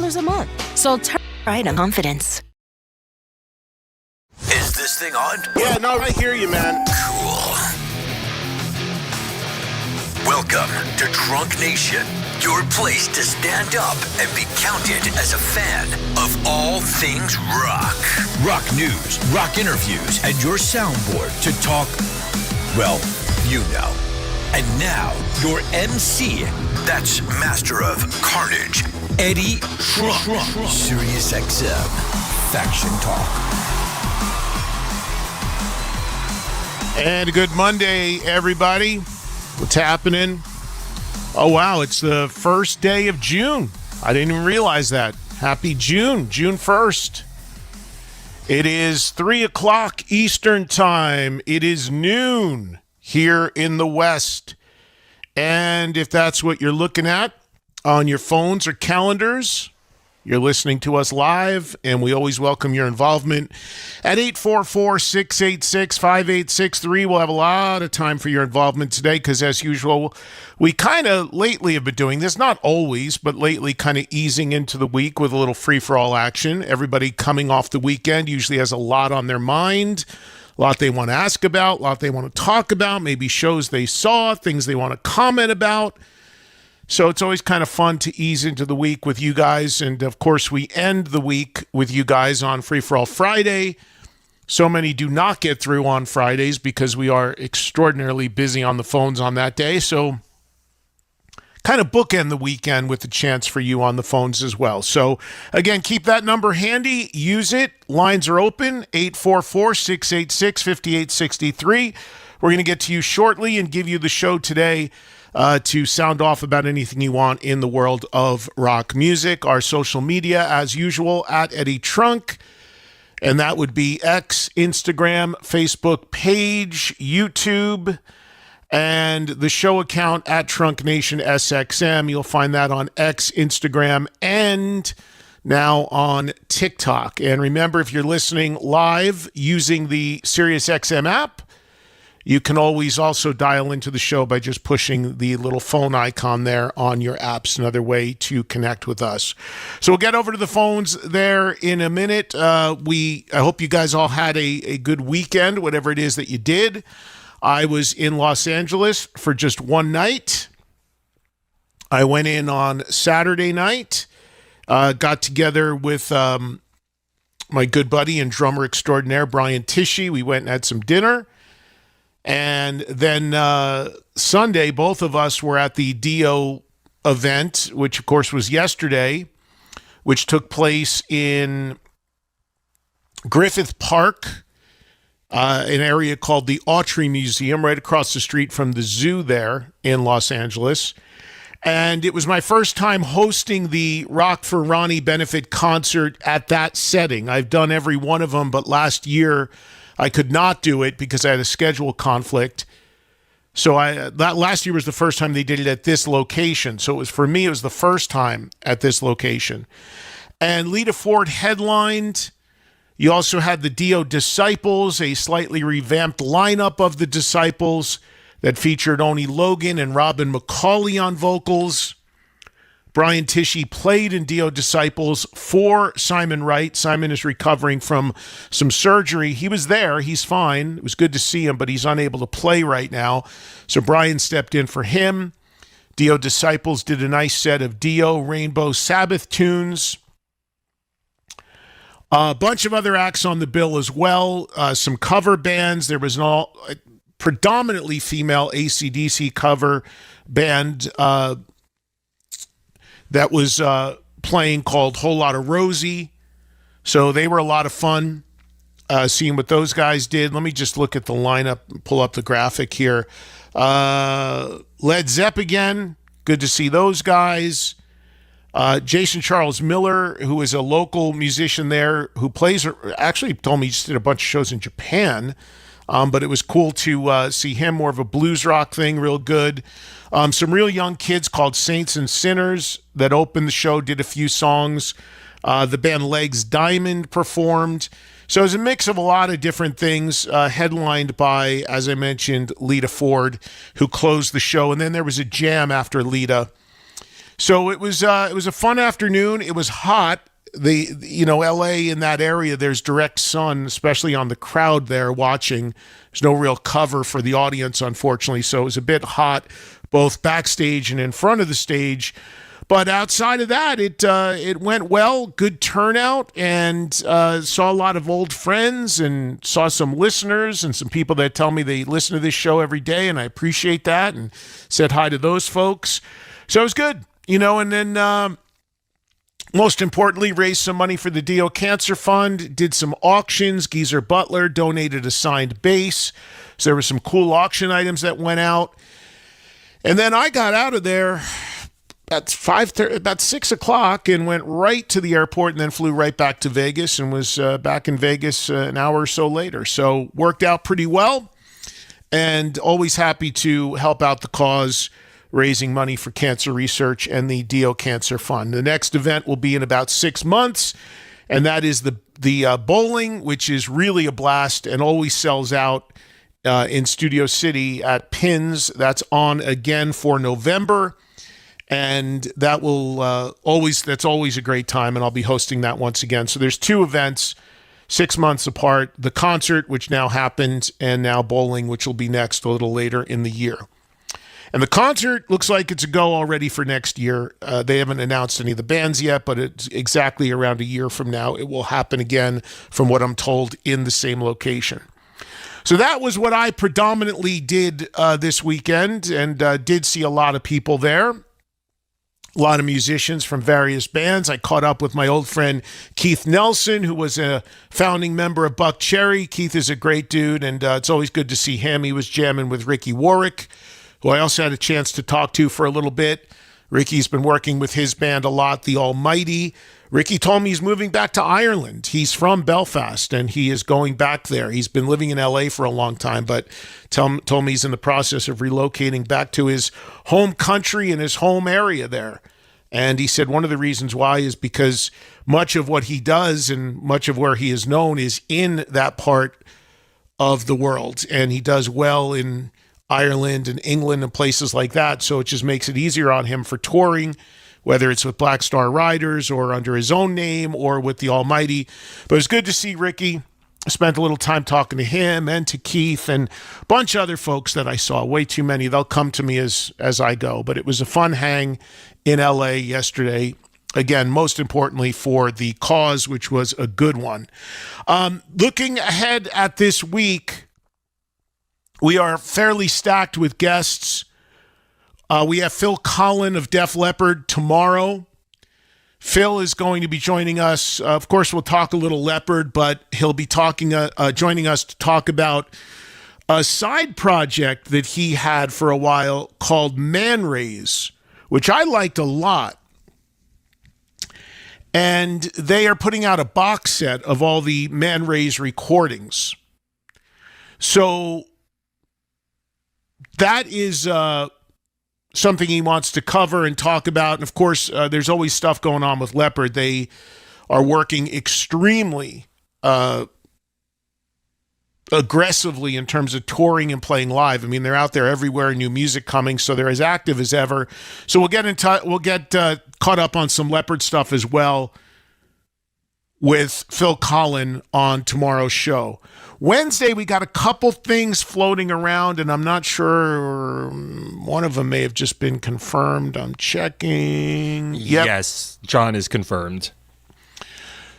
$10 a month. So turn right on confidence. Is this thing on? Yeah, no, I hear you, man. Cool. Welcome to Trunk Nation, your place to stand up and be counted as a fan of all things rock. Rock news, rock interviews, and your soundboard to talk, well, you know. And now, your MC, that's Master of Carnage, Eddie Trunk. Sirius XM, Faction Talk. And good Monday, everybody. What's happening? Oh, wow, it's the first day of June. I didn't even realize that. Happy June, June 1st. It is 3 o'clock Eastern Time. It is noon here in the West. And if that's what you're looking at on your phones or calendars, you're listening to us live, and we always welcome your involvement at 844-686-5863. We'll have a lot of time for your involvement today because, as usual, we kind of lately have been doing this, not always, but lately kind of easing into the week with a little free-for-all action. Everybody coming off the weekend usually has a lot on their mind, a lot they want to ask about, a lot they want to talk about, maybe shows they saw, things they want to comment about. So it's always kind of fun to ease into the week with you guys. And, of course, we end the week with you guys on Free For All Friday. So many do not get through on Fridays because we are extraordinarily busy on the phones on that day. So kind of bookend the weekend with a chance for you on the phones as well. So, again, keep that number handy. Use it. Lines are open, 844-686-5863. We're going to get to you shortly and give you the show today to sound off about anything you want in the world of rock music. Our social media, as usual, at Eddie Trunk. And that would be X, Instagram, Facebook page, YouTube, and the show account at Trunk Nation SXM. You'll find that on X, Instagram, and now on TikTok. And remember, if you're listening live using the SiriusXM app, you can always also dial into the show by just pushing the little phone icon there on your apps, another way to connect with us. So we'll get over to the phones there in a minute. I hope you guys all had a good weekend, whatever it is that you did. I was in Los Angeles for just one night. I went in on Saturday night, got together with my good buddy and drummer extraordinaire, Brian Tichy. We went and had some dinner. And then Sunday, both of us were at the Dio event, which, of course, was yesterday, which took place in Griffith Park, an area called the Autry Museum, right across the street from the zoo there in Los Angeles. And it was my first time hosting the Rock for Ronnie benefit concert at that setting. I've done every one of them, but last year I could not do it because I had a schedule conflict. So that last year was the first time they did it at this location. So it was the first time at this location. And Lita Ford headlined. You also had the Dio Disciples, a slightly revamped lineup of the Disciples that featured Oni Logan and Robin McCauley on vocals. Brian Tichy played in Dio Disciples for Simon Wright. Simon is recovering from some surgery. He was there. He's fine. It was good to see him, but he's unable to play right now. So Brian stepped in for him. Dio Disciples did a nice set of Dio Rainbow Sabbath tunes. A bunch of other acts on the bill as well. Some cover bands. There was a predominantly female AC/DC cover band that was playing called Whole Lotta Rosie. So they were a lot of fun seeing what those guys did. Let me just look at the lineup, pull up the graphic here. Led Zepp again. Good to see those guys. Jason Charles Miller, who is a local musician there, who actually told me he just did a bunch of shows in Japan. But it was cool to see him, more of a blues rock thing, real good. Some real young kids called Saints and Sinners that opened the show, did a few songs. The band Legs Diamond performed. So it was a mix of a lot of different things, headlined by, as I mentioned, Lita Ford, who closed the show. And then there was a jam after Lita. So it was a fun afternoon. It was hot. LA in that area, there's direct sun, especially on the crowd there watching. There's no real cover for the audience, unfortunately. So it was a bit hot, both backstage and in front of the stage. But outside of that, it went well. Good turnout, and saw a lot of old friends, and saw some listeners and some people that tell me they listen to this show every day, and I appreciate that, and said hi to those folks. So it was good, and then most importantly, raised some money for the Dio Cancer Fund, did some auctions. Geezer Butler donated a signed bass. So there were some cool auction items that went out. And then I got out of there at about 6 o'clock and went right to the airport, and then flew right back to Vegas, and was back in Vegas an hour or so later. So worked out pretty well, and always happy to help out the cause, raising money for cancer research and the Dio Cancer Fund. The next event will be in about 6 months, and that is the bowling, which is really a blast and always sells out in Studio City at Pins. That's on again for November. And that will that's always a great time, and I'll be hosting that once again. So there's 2 events, 6 months apart: the concert, which now happened, and now bowling, which will be next a little later in the year. And the concert looks like it's a go already for next year. They haven't announced any of the bands yet, but it's exactly around a year from now. It will happen again, from what I'm told, in the same location. So that was what I predominantly did this weekend, and did see a lot of people there. A lot of musicians from various bands. I caught up with my old friend Keith Nelson, who was a founding member of Buck Cherry. Keith is a great dude, and it's always good to see him. He was jamming with Ricky Warwick, who I also had a chance to talk to for a little bit. Ricky's been working with his band a lot, The Almighty. Ricky told me he's moving back to Ireland. He's from Belfast, and he is going back there. He's been living in LA for a long time, but told me he's in the process of relocating back to his home country and his home area there. And he said one of the reasons why is because much of what he does and much of where he is known is in that part of the world. And he does well in Ireland and England and places like that. So it just makes it easier on him for touring, whether it's with Black Star Riders or under his own name or with the Almighty. But it's good to see Ricky. I spent a little time talking to him and to Keith and a bunch of other folks that I saw. Way too many. They'll come to me as I go. But it was a fun hang in LA yesterday. Again, most importantly for the cause, which was a good one. Looking ahead at this week, we are fairly stacked with guests. We have Phil Collen of Def Leppard tomorrow. Phil is going to be joining us. Of course, we'll talk a little Leppard, but he'll be joining us to talk about a side project that he had for a while called Man Rays, which I liked a lot. And they are putting out a box set of all the Man Rays recordings. So that is something he wants to cover and talk about. And of course, there's always stuff going on with Leppard. They are working extremely aggressively in terms of touring and playing live. I mean, they're out there everywhere, new music coming, so they're as active as ever. So we'll get caught up on some Leppard stuff as well with Phil Collen on tomorrow's show. Wednesday, we got a couple things floating around, and I'm not sure. One of them may have just been confirmed. I'm checking. Yep. Yes, John is confirmed.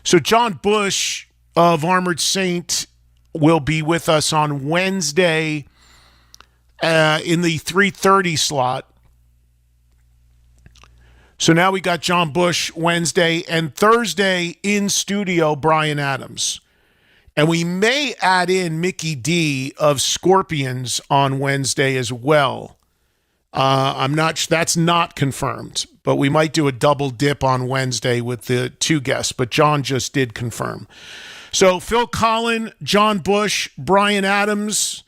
So John Bush of Armored Saint will be with us on Wednesday in the 3:30 slot. So now we got John Bush Wednesday, and Thursday in studio, Bryan Adams. And we may add in Mickey D of Scorpions on Wednesday as well. That's not confirmed, but we might do a double dip on Wednesday with the 2 guests, but John just did confirm. So Phil Collen, John Bush, Bryan Adams,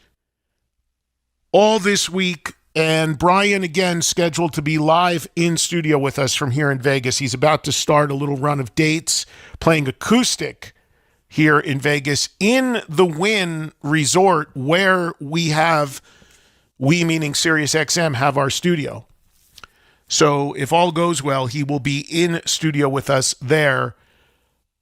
all this week. And Bryan, again, scheduled to be live in studio with us from here in Vegas. He's about to start a little run of dates, playing acoustic here in Vegas in the Wynn Resort, where we meaning SiriusXM, have our studio. So if all goes well, he will be in studio with us there.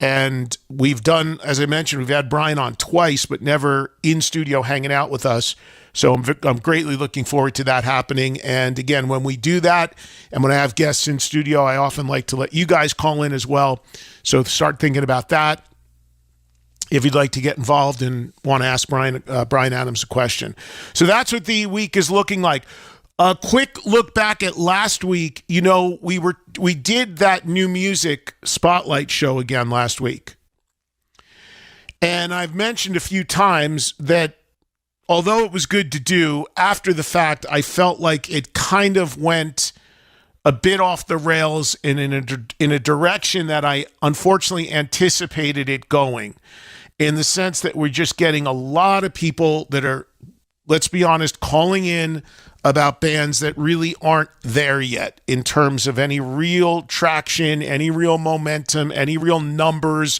And we've done, as I mentioned, we've had Brian on twice, but never in studio hanging out with us. So I'm greatly looking forward to that happening. And again, when we do that, and when I have guests in studio, I often like to let you guys call in as well. So start thinking about that if you'd like to get involved and want to ask Brian Adams a question. So that's what the week is looking like. A quick look back at last week. You know, we did that new music spotlight show again last week. And I've mentioned a few times that although it was good to do, after the fact, I felt like it kind of went a bit off the rails and in a direction that I unfortunately anticipated it going, in the sense that we're just getting a lot of people that are, let's be honest, calling in about bands that really aren't there yet in terms of any real traction, any real momentum, any real numbers,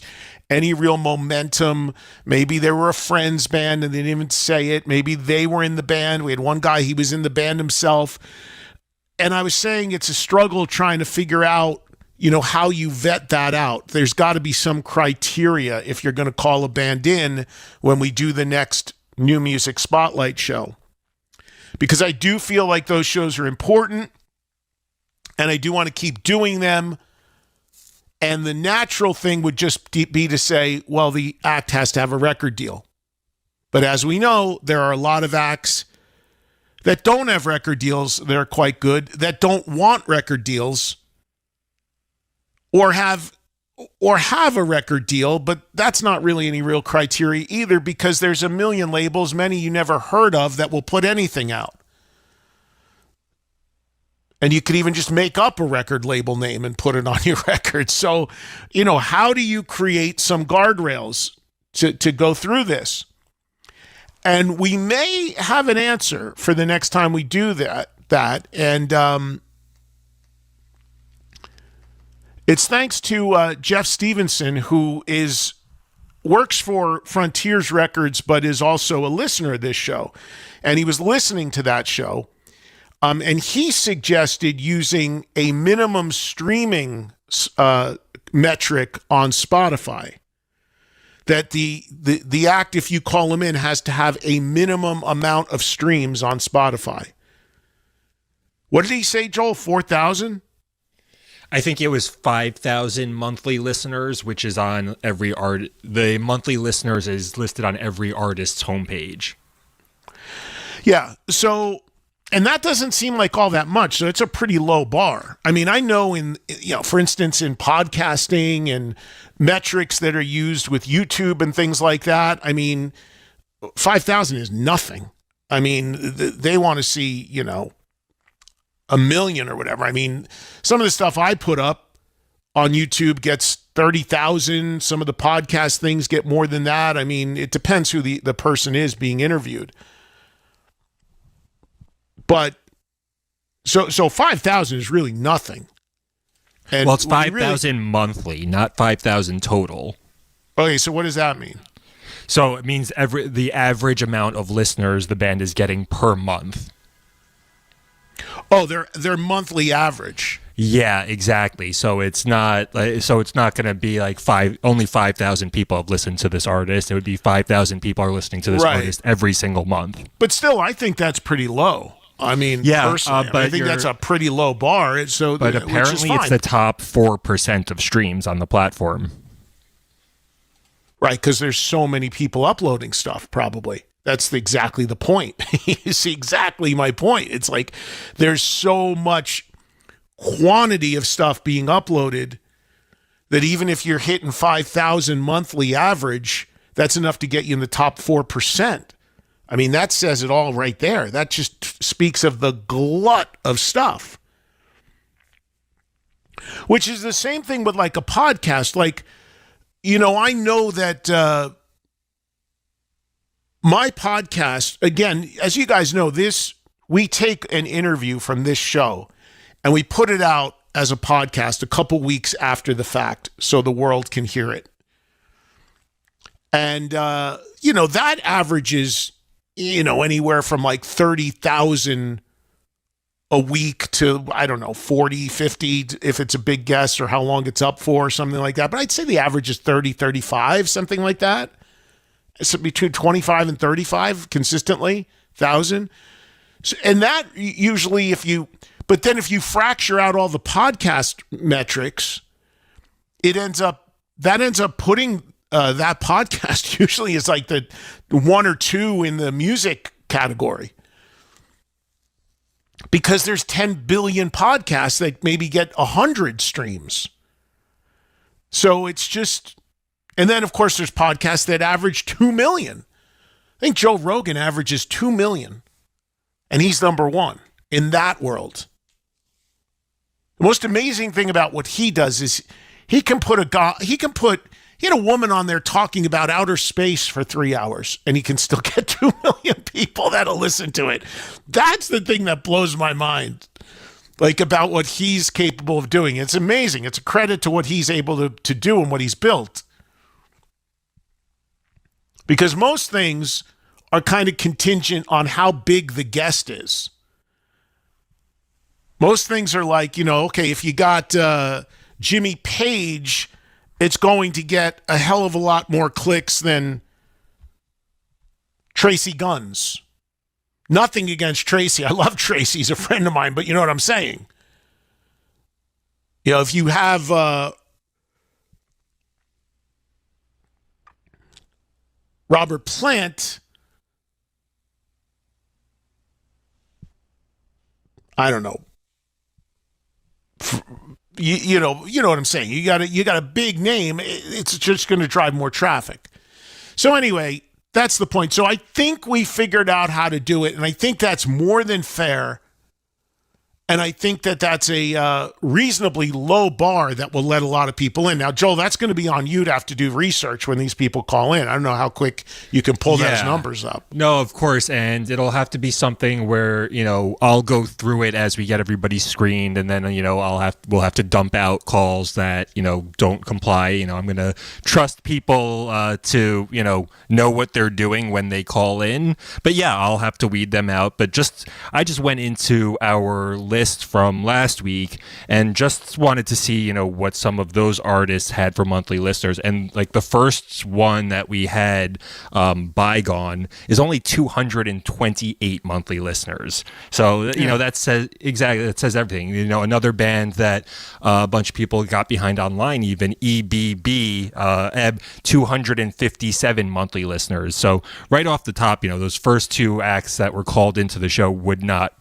any real momentum. Maybe they were a friend's band and they didn't even say it. Maybe they were in the band. We had one guy, he was in the band himself. And I was saying it's a struggle trying to figure out, you know, how you vet that out. There's got to be some criteria if you're going to call a band in when we do the next new music spotlight show. Because I do feel like those shows are important and I do want to keep doing them. And the natural thing would just be to say, well, the act has to have a record deal. But as we know, there are a lot of acts that don't have record deals that are quite good, that don't want record deals, or have a record deal, but that's not really any real criteria either, because there's a million labels, many you never heard of, that will put anything out. And you could even just make up a record label name and put it on your record. So, you know, how do you create some guardrails to go through this? And we may have an answer for the next time we do that. And it's thanks to Jeff Stevenson, who works for Frontiers Records, but is also a listener of this show. And he was listening to that show. And he suggested using a minimum streaming metric on Spotify. That the act, if you call them in, has to have a minimum amount of streams on Spotify. What did he say, Joel? 4,000? I think it was 5,000 monthly listeners, which is on every art. The monthly listeners is listed on every artist's homepage. Yeah. So, and that doesn't seem like all that much. So it's a pretty low bar. I mean, I know for instance, in podcasting and metrics that are used with YouTube and things like that, I mean, 5,000 is nothing. I mean, they want to see, you know, 1 million or whatever. I mean, some of the stuff I put up on YouTube gets 30,000. Some of the podcast things get more than that. I mean, it depends who the person is being interviewed. But so 5,000 is really nothing. And well, it's 5,000 monthly, not 5,000 total. Okay, so what does that mean? So it means the average amount of listeners the band is getting per month. Oh, their monthly average. Yeah, exactly. So it's not going to be like only 5,000 people have listened to this artist. It would be 5,000 people are listening to this artist every single month. But still, I think that's pretty low. I mean, yeah, personally, I think that's a pretty low bar. But apparently it's the top 4% of streams on the platform. Right, because there's so many people uploading stuff, probably. That's exactly the point. You see exactly my point. It's like there's so much quantity of stuff being uploaded that even if you're hitting 5,000 monthly average, that's enough to get you in the top 4%. I mean, that says it all right there. That just speaks of the glut of stuff. Which is the same thing with like a podcast. Like, you know, I know that my podcast, again, as you guys know, we take an interview from this show and we put it out as a podcast a couple weeks after the fact so the world can hear it. And, you know, that averages, you know, anywhere from like 30,000 a week to, I don't know, 40, 50, if it's a big guest or how long it's up for or something like that. But I'd say the average is 30, 35, something like that. It's between 25 and 35 consistently, 1,000. So, and that usually but then if you fracture out all the podcast metrics, that ends up putting that podcast usually is like the 1 or 2 in the music category. Because there's 10 billion podcasts that maybe get 100 streams. So it's just, and then of course there's podcasts that average 2 million. I think Joe Rogan averages 2 million and he's number 1 in that world. The most amazing thing about what he does is he had a woman on there talking about outer space for 3 hours and he can still get 2 million people that'll listen to it. That's the thing that blows my mind, like about what he's capable of doing. It's amazing. It's a credit to what he's able to do and what he's built. Because most things are kind of contingent on how big the guest is. Most things are like, okay, if you got Jimmy Page, it's going to get a hell of a lot more clicks than Tracy Guns. Nothing against Tracy. I love Tracy. He's a friend of mine, but you know what I'm saying? If you have Robert Plant, I don't know. You know what I'm saying. You got a big name. It's just going to drive more traffic. So anyway, that's the point. So I think we figured out how to do it, and I think that's more than fair. And I think that's a reasonably low bar that will let a lot of people in. Now, Joel, that's going to be on you to have to do research when these people call in. I don't know how quick you can pull those numbers up. No, of course. And it'll have to be something where, I'll go through it as we get everybody screened. And then, we'll have to dump out calls that, don't comply. I'm going to trust people to, know what they're doing when they call in. But yeah, I'll have to weed them out. But I just went into our list from last week and just wanted to see what some of those artists had for monthly listeners, and like the first one that we had, Bygone, is only 228 monthly listeners. So that says everything. Another band that a bunch of people got behind online, even EBB, 257 monthly listeners. So right off the top, those first 2 acts that were called into the show would not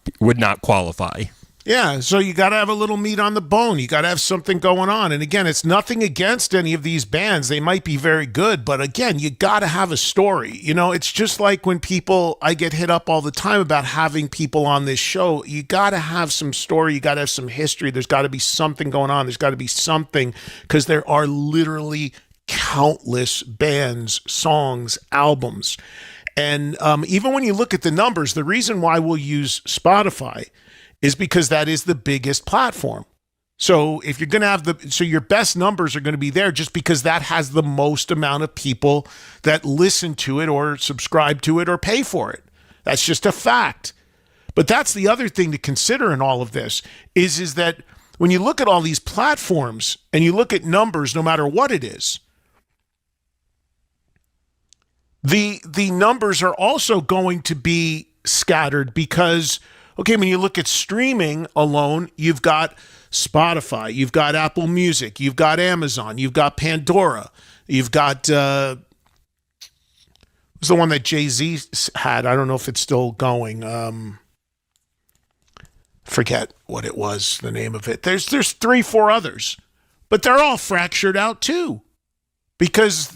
qualify. Yeah, so you got to have a little meat on the bone. You got to have something going on. And again, it's nothing against any of these bands. They might be very good, but again, you got to have a story. It's just like when I get hit up all the time about having people on this show. You got to have some story. You got to have some history. There's got to be something going on. There's got to be something, because there are literally countless bands, songs, albums. And even when you look at the numbers, the reason why we'll use Spotify is because that is the biggest platform. So if you're going to have your best numbers are going to be there just because that has the most amount of people that listen to it or subscribe to it or pay for it. That's just a fact. But that's the other thing to consider in all of this is that when you look at all these platforms and you look at numbers, no matter what it is, the numbers are also going to be scattered because, okay, when you look at streaming alone, you've got Spotify, you've got Apple Music, you've got Amazon, you've got Pandora, you've got what's the one that Jay-Z had? I don't know if it's still going. Forget what it was, the name of it. There's 3-4 others, but they're all fractured out too, because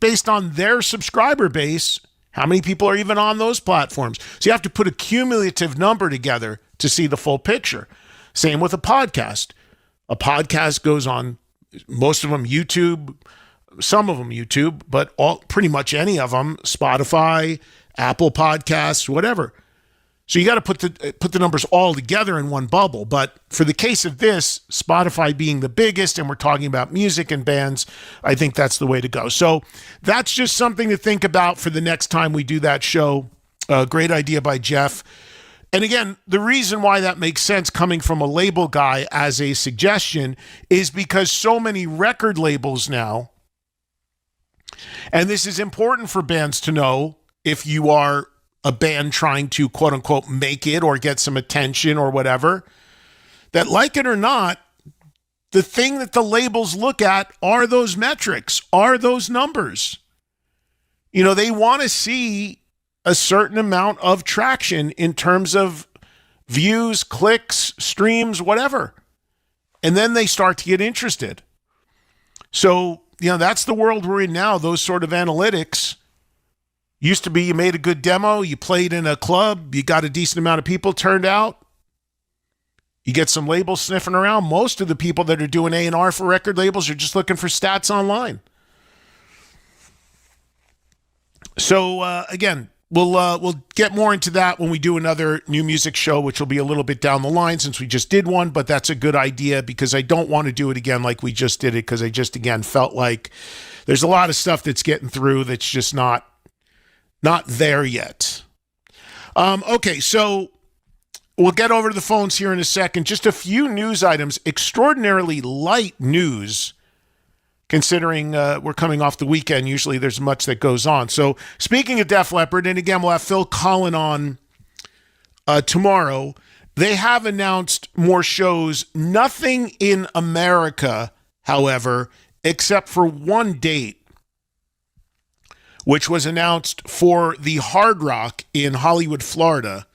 based on their subscriber base, how many people are even on those platforms? So you have to put a cumulative number together to see the full picture. Same with a podcast. A podcast goes on, most of them YouTube, some of them YouTube, but pretty much any of them, Spotify, Apple Podcasts, whatever. So you got to put the numbers all together in one bubble. But for the case of this, Spotify being the biggest, and we're talking about music and bands, I think that's the way to go. So that's just something to think about for the next time we do that show. Great idea by Jeff. And again, the reason why that makes sense coming from a label guy as a suggestion is because so many record labels now, and this is important for bands to know if you are a band trying to quote unquote make it or get some attention or whatever, that like it or not, the thing that the labels look at are those metrics, are those numbers. You know, they want to see a certain amount of traction in terms of views, clicks, streams, whatever. And then they start to get interested. So, you know, that's the world we're in now. Those sort of analytics used to be you made a good demo, you played in a club, you got a decent amount of people turned out. You get some labels sniffing around. Most of the people that are doing A&R for record labels are just looking for stats online. So, again, we'll get more into that when we do another new music show, which will be a little bit down the line since we just did one, but that's a good idea because I don't want to do it again like we just did it because I just, again, felt like there's a lot of stuff that's getting through that's just not there yet. Okay, so we'll get over to the phones here in a second. Just a few news items, extraordinarily light news considering we're coming off the weekend. Usually there's much that goes on. So speaking of Def Leppard, and again, we'll have Phil Collen on tomorrow. They have announced more shows. Nothing in America, however, except for one date, which was announced for the Hard Rock in Hollywood, Florida.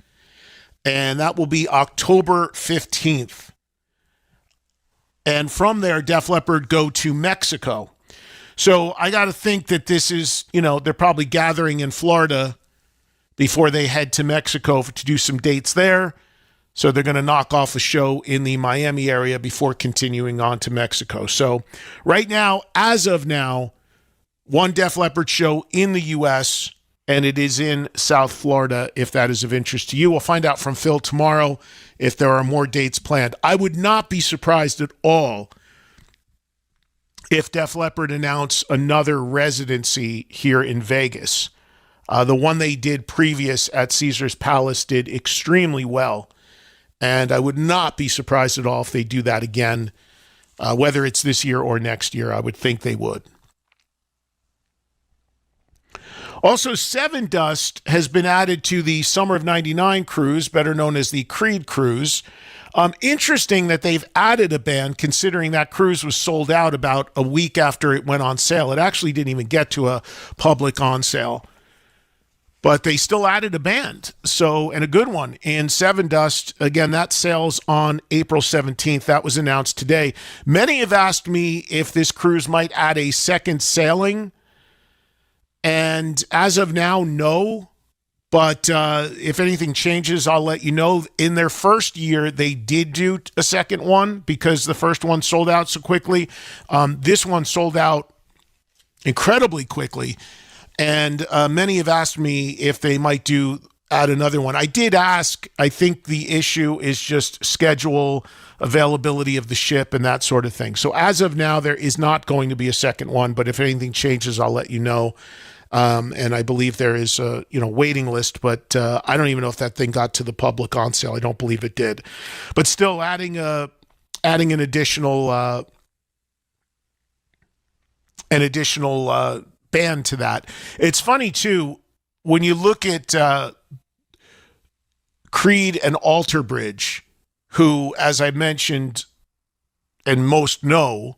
And that will be October 15th. And from there, Def Leppard go to Mexico. So I got to think that this is, you know, they're probably gathering in Florida before they head to Mexico to do some dates there. So they're going to knock off a show in the Miami area before continuing on to Mexico. So right now, as of now, one Def Leppard show in the U.S., and it is in South Florida, if that is of interest to you. We'll find out from Phil tomorrow if there are more dates planned. I would not be surprised at all if Def Leppard announced another residency here in Vegas. The one they did previous at Caesar's Palace did extremely well, and I would not be surprised at all if they do that again, whether it's this year or next year. I would think they would. Also, Seven Dust has been added to the Summer of 99 cruise, better known as the Creed cruise. Interesting that they've added a band, considering that cruise was sold out about a week after it went on sale. It actually didn't even get to a public on sale. But they still added a band, so, and a good one, in Seven Dust. Again, that sails on April 17th. That was announced today. Many have asked me if this cruise might add a second sailing. And as of now, no. But if anything changes, I'll let you know. In their first year, they did do a second one because the first one sold out so quickly. This one sold out incredibly quickly. And many have asked me if they might add another one. I did ask. I think the issue is just schedule, availability of the ship, and that sort of thing. So as of now, there is not going to be a second one. But if anything changes, I'll let you know. And I believe there is a waiting list, but I don't even know if that thing got to the public on sale. I don't believe it did. But still, adding an additional band to that. It's funny too when you look at Creed and Alter Bridge, who, as I mentioned, and most know,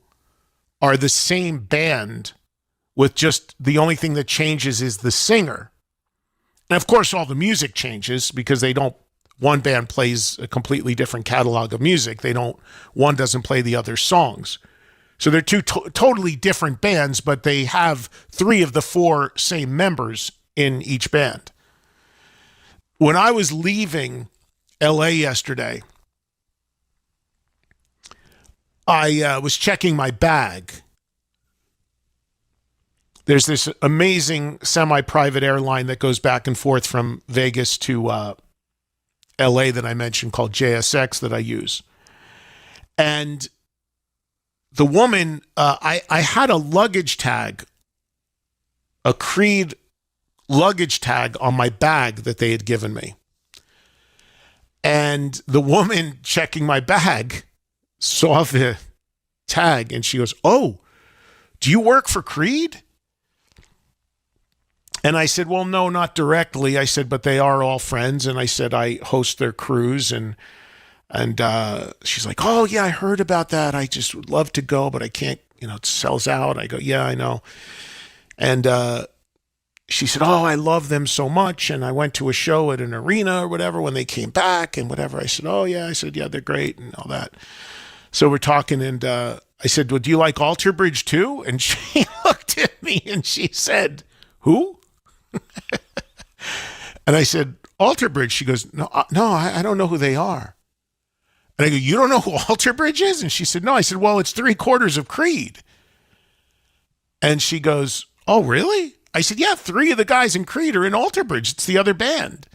are the same band. With just the only thing that changes is the singer. And of course, all the music changes because one band plays a completely different catalog of music. One doesn't play the other songs. So they're two totally different bands, but they have 3 of the 4 same members in each band. When I was leaving LA yesterday, I was checking my bag. There's this amazing semi-private airline that goes back and forth from Vegas to LA that I mentioned called JSX that I use. And the woman, I had a luggage tag, a Creed luggage tag on my bag that they had given me. And the woman checking my bag saw the tag and she goes, "Oh, do you work for Creed?" And I said, "Well, no, not directly." I said, "But they are all friends." And I said, "I host their cruise." And she's like, "Oh, yeah, I heard about that. I just would love to go, but I can't, it sells out." I go, "Yeah, I know." And she said, "Oh, I love them so much. And I went to a show at an arena or whatever when they came back and whatever." I said, "Oh, yeah." I said, "Yeah, they're great," and all that. So we're talking, and I said, "Well, do you like Alter Bridge too?" And she looked at me and she said, "Who?" And I said, "Alter Bridge." She goes, No, I don't know who they are." And I go, "You don't know who Alter Bridge is?" And she said, "No." I said, "Well, it's 3/4 of Creed." And she goes, "Oh, really?" I said, "Yeah, 3 of the guys in Creed are in Alter Bridge. It's the other band."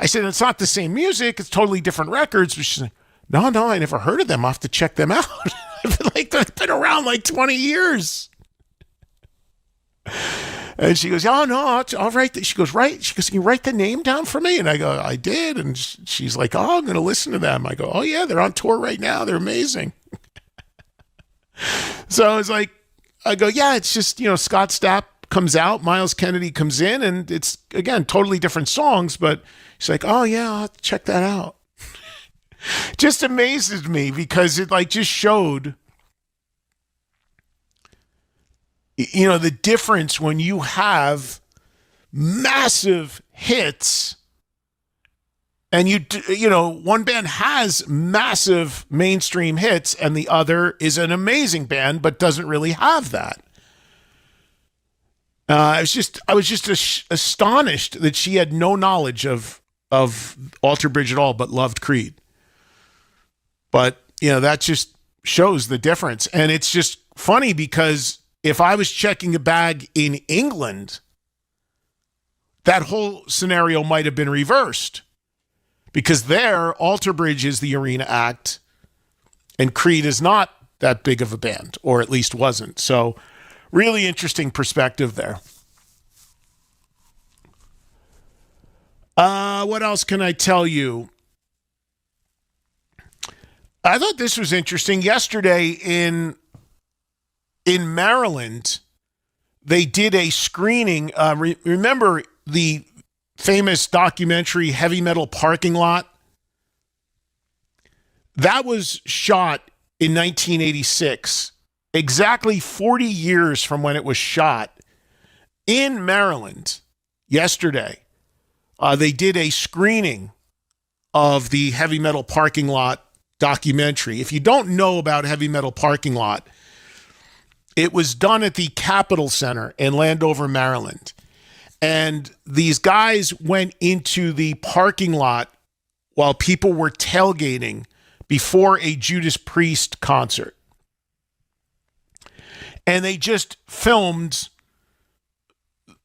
I said, "It's not the same music. It's totally different records." But she's like, No, I never heard of them. I'll have to check them out." They've been around like 20 years. And she goes, "Oh, no, I'll write." She goes, "Right." She goes, "Can you write the name down for me?" And I go, "I did." And she's like, "Oh, I'm going to listen to them." I go, "Oh, yeah, they're on tour right now. They're amazing." So I was like, I go, "Yeah, it's just, Scott Stapp comes out, Miles Kennedy comes in, and it's, again, totally different songs." But she's like, "Oh, yeah, I'll have to check that out." Just amazes me because it just showed, the difference when you have massive hits and one band has massive mainstream hits and the other is an amazing band but doesn't really have that. I was just astonished that she had no knowledge of Alter Bridge at all, but loved Creed. But, that just shows the difference. And it's just funny because if I was checking a bag in England, that whole scenario might have been reversed. Because there, Alter Bridge is the arena act, and Creed is not that big of a band, or at least wasn't. So, really interesting perspective there. What else can I tell you? I thought this was interesting. Yesterday in Maryland, they did a screening. Remember the famous documentary Heavy Metal Parking Lot? That was shot in 1986, exactly 40 years from when it was shot in Maryland. Yesterday, they did a screening of the Heavy Metal Parking Lot documentary. If you don't know about Heavy Metal Parking Lot, it was done at the Capitol Center in Landover, Maryland. And these guys went into the parking lot while people were tailgating before a Judas Priest concert. And they just filmed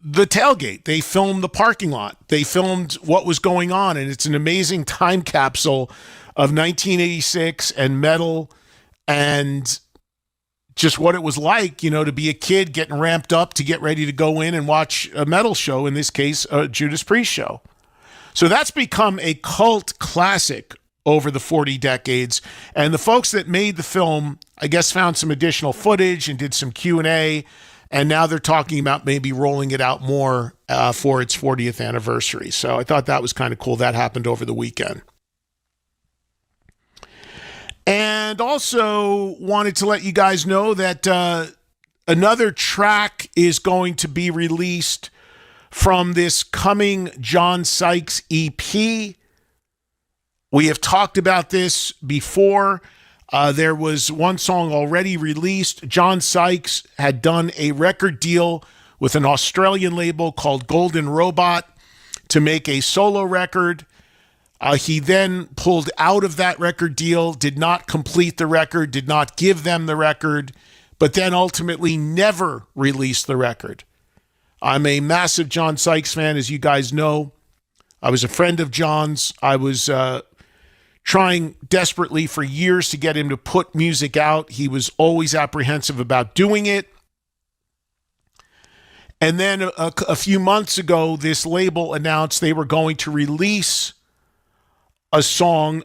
the tailgate. They filmed the parking lot. They filmed what was going on. And it's an amazing time capsule of 1986 and metal and just what it was like, to be a kid getting ramped up to get ready to go in and watch a metal show, in this case, a Judas Priest show. So that's become a cult classic over the 40 decades. And the folks that made the film, I guess, found some additional footage and did some Q&A. And now they're talking about maybe rolling it out more for its 40th anniversary. So I thought that was kind of cool. That happened over the weekend. And also wanted to let you guys know that another track is going to be released from this coming John Sykes EP. We have talked about this before. There was one song already released. John Sykes had done a record deal with an Australian label called Golden Robot to make a solo record. He then pulled out of that record deal, did not complete the record, did not give them the record, but then ultimately never released the record. I'm a massive John Sykes fan, as you guys know. I was a friend of John's. I was trying desperately for years to get him to put music out. He was always apprehensive about doing it. And then a few months ago, this label announced they were going to release a song.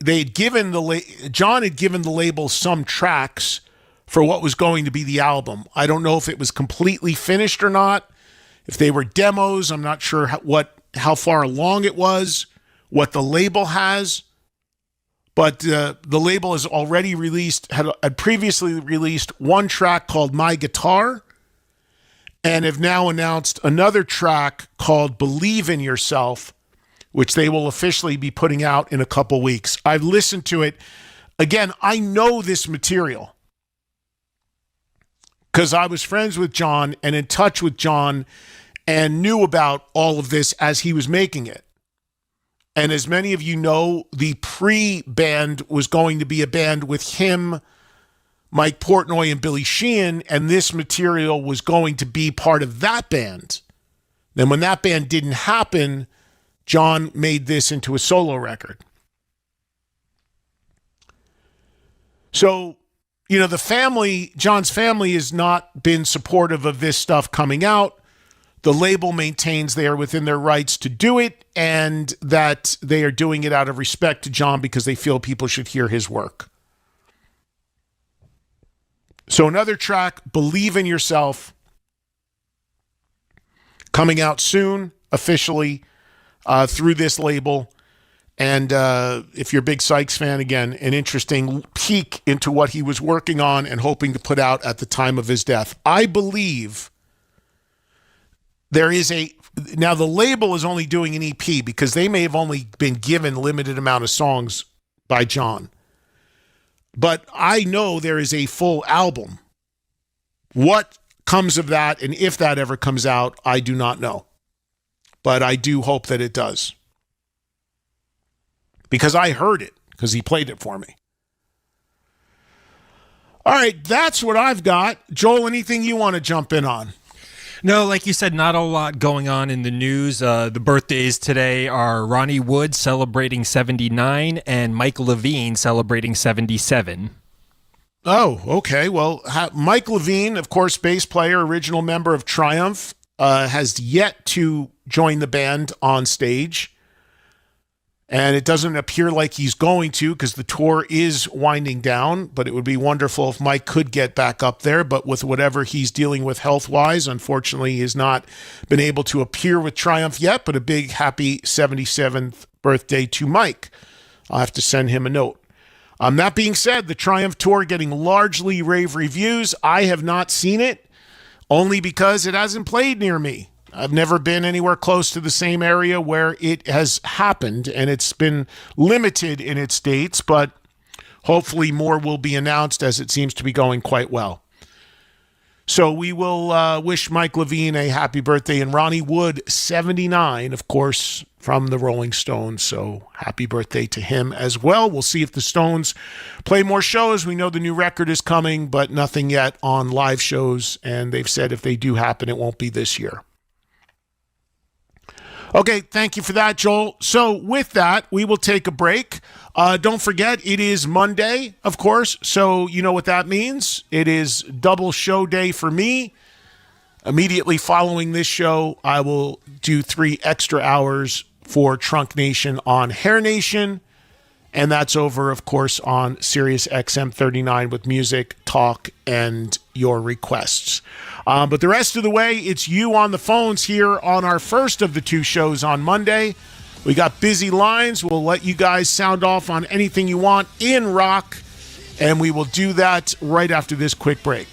John had given the label some tracks for what was going to be the album. I don't know if it was completely finished or not. If they were demos, I'm not sure how far along it was, what the label has. But the label has already had previously released one track called My Guitar, and have now announced another track called Believe in Yourself, which they will officially be putting out in a couple weeks. I've listened to it. Again, I know this material because I was friends with John and in touch with John and knew about all of this as he was making it. And as many of you know, the pre-band was going to be a band with him, Mike Portnoy, and Billy Sheehan, and this material was going to be part of that band. Then when that band didn't happen, John made this into a solo record. So, John's family has not been supportive of this stuff coming out. The label maintains they are within their rights to do it and that they are doing it out of respect to John because they feel people should hear his work. So another track, Believe in Yourself, coming out soon, officially, through this label. And if you're a big Sykes fan, again, an interesting peek into what he was working on and hoping to put out at the time of his death. I believe there is now the label is only doing an EP because they may have only been given limited amount of songs by John. But I know there is a full album. What comes of that, and if that ever comes out, I do not know. But I do hope that it does. Because I heard it, because he played it for me. All right, that's what I've got. Joel, anything you want to jump in on? No, like you said, not a lot going on in the news. The birthdays today are Ronnie Wood celebrating 79 and Mike Levine celebrating 77. Oh, okay. Well, Mike Levine, of course, bass player, original member of Triumph, has yet to join the band on stage. And it doesn't appear like he's going to because the tour is winding down. But it would be wonderful if Mike could get back up there. But with whatever he's dealing with health-wise, unfortunately, he has not been able to appear with Triumph yet. But a big happy 77th birthday to Mike. I'll have to send him a note. That being said, the Triumph tour getting largely rave reviews. I have not seen it, only because it hasn't played near me. I've never been anywhere close to the same area where it has happened, and it's been limited in its dates, but hopefully more will be announced as it seems to be going quite well. So we will wish Mike Levine a happy birthday, and Ronnie Wood, 79, of course, from the Rolling Stones. So happy birthday to him as well. We'll see if the Stones play more shows. We know the new record is coming, but nothing yet on live shows, and they've said if they do happen, it won't be this year. Okay, thank you for that, Joel. So with that, we will take a break. Don't forget, it is Monday, of course, so you know what that means. It is double show day for me. Immediately following this show, I will do 3 extra hours for Trunk Nation on Hair Nation, and that's over, of course, on Sirius XM 39 with music, talk, and your requests. But the rest of the way, it's you on the phones here on our first of the 2 shows on Monday. We got busy lines. We'll let you guys sound off on anything you want in rock, and we will do that right after this quick break.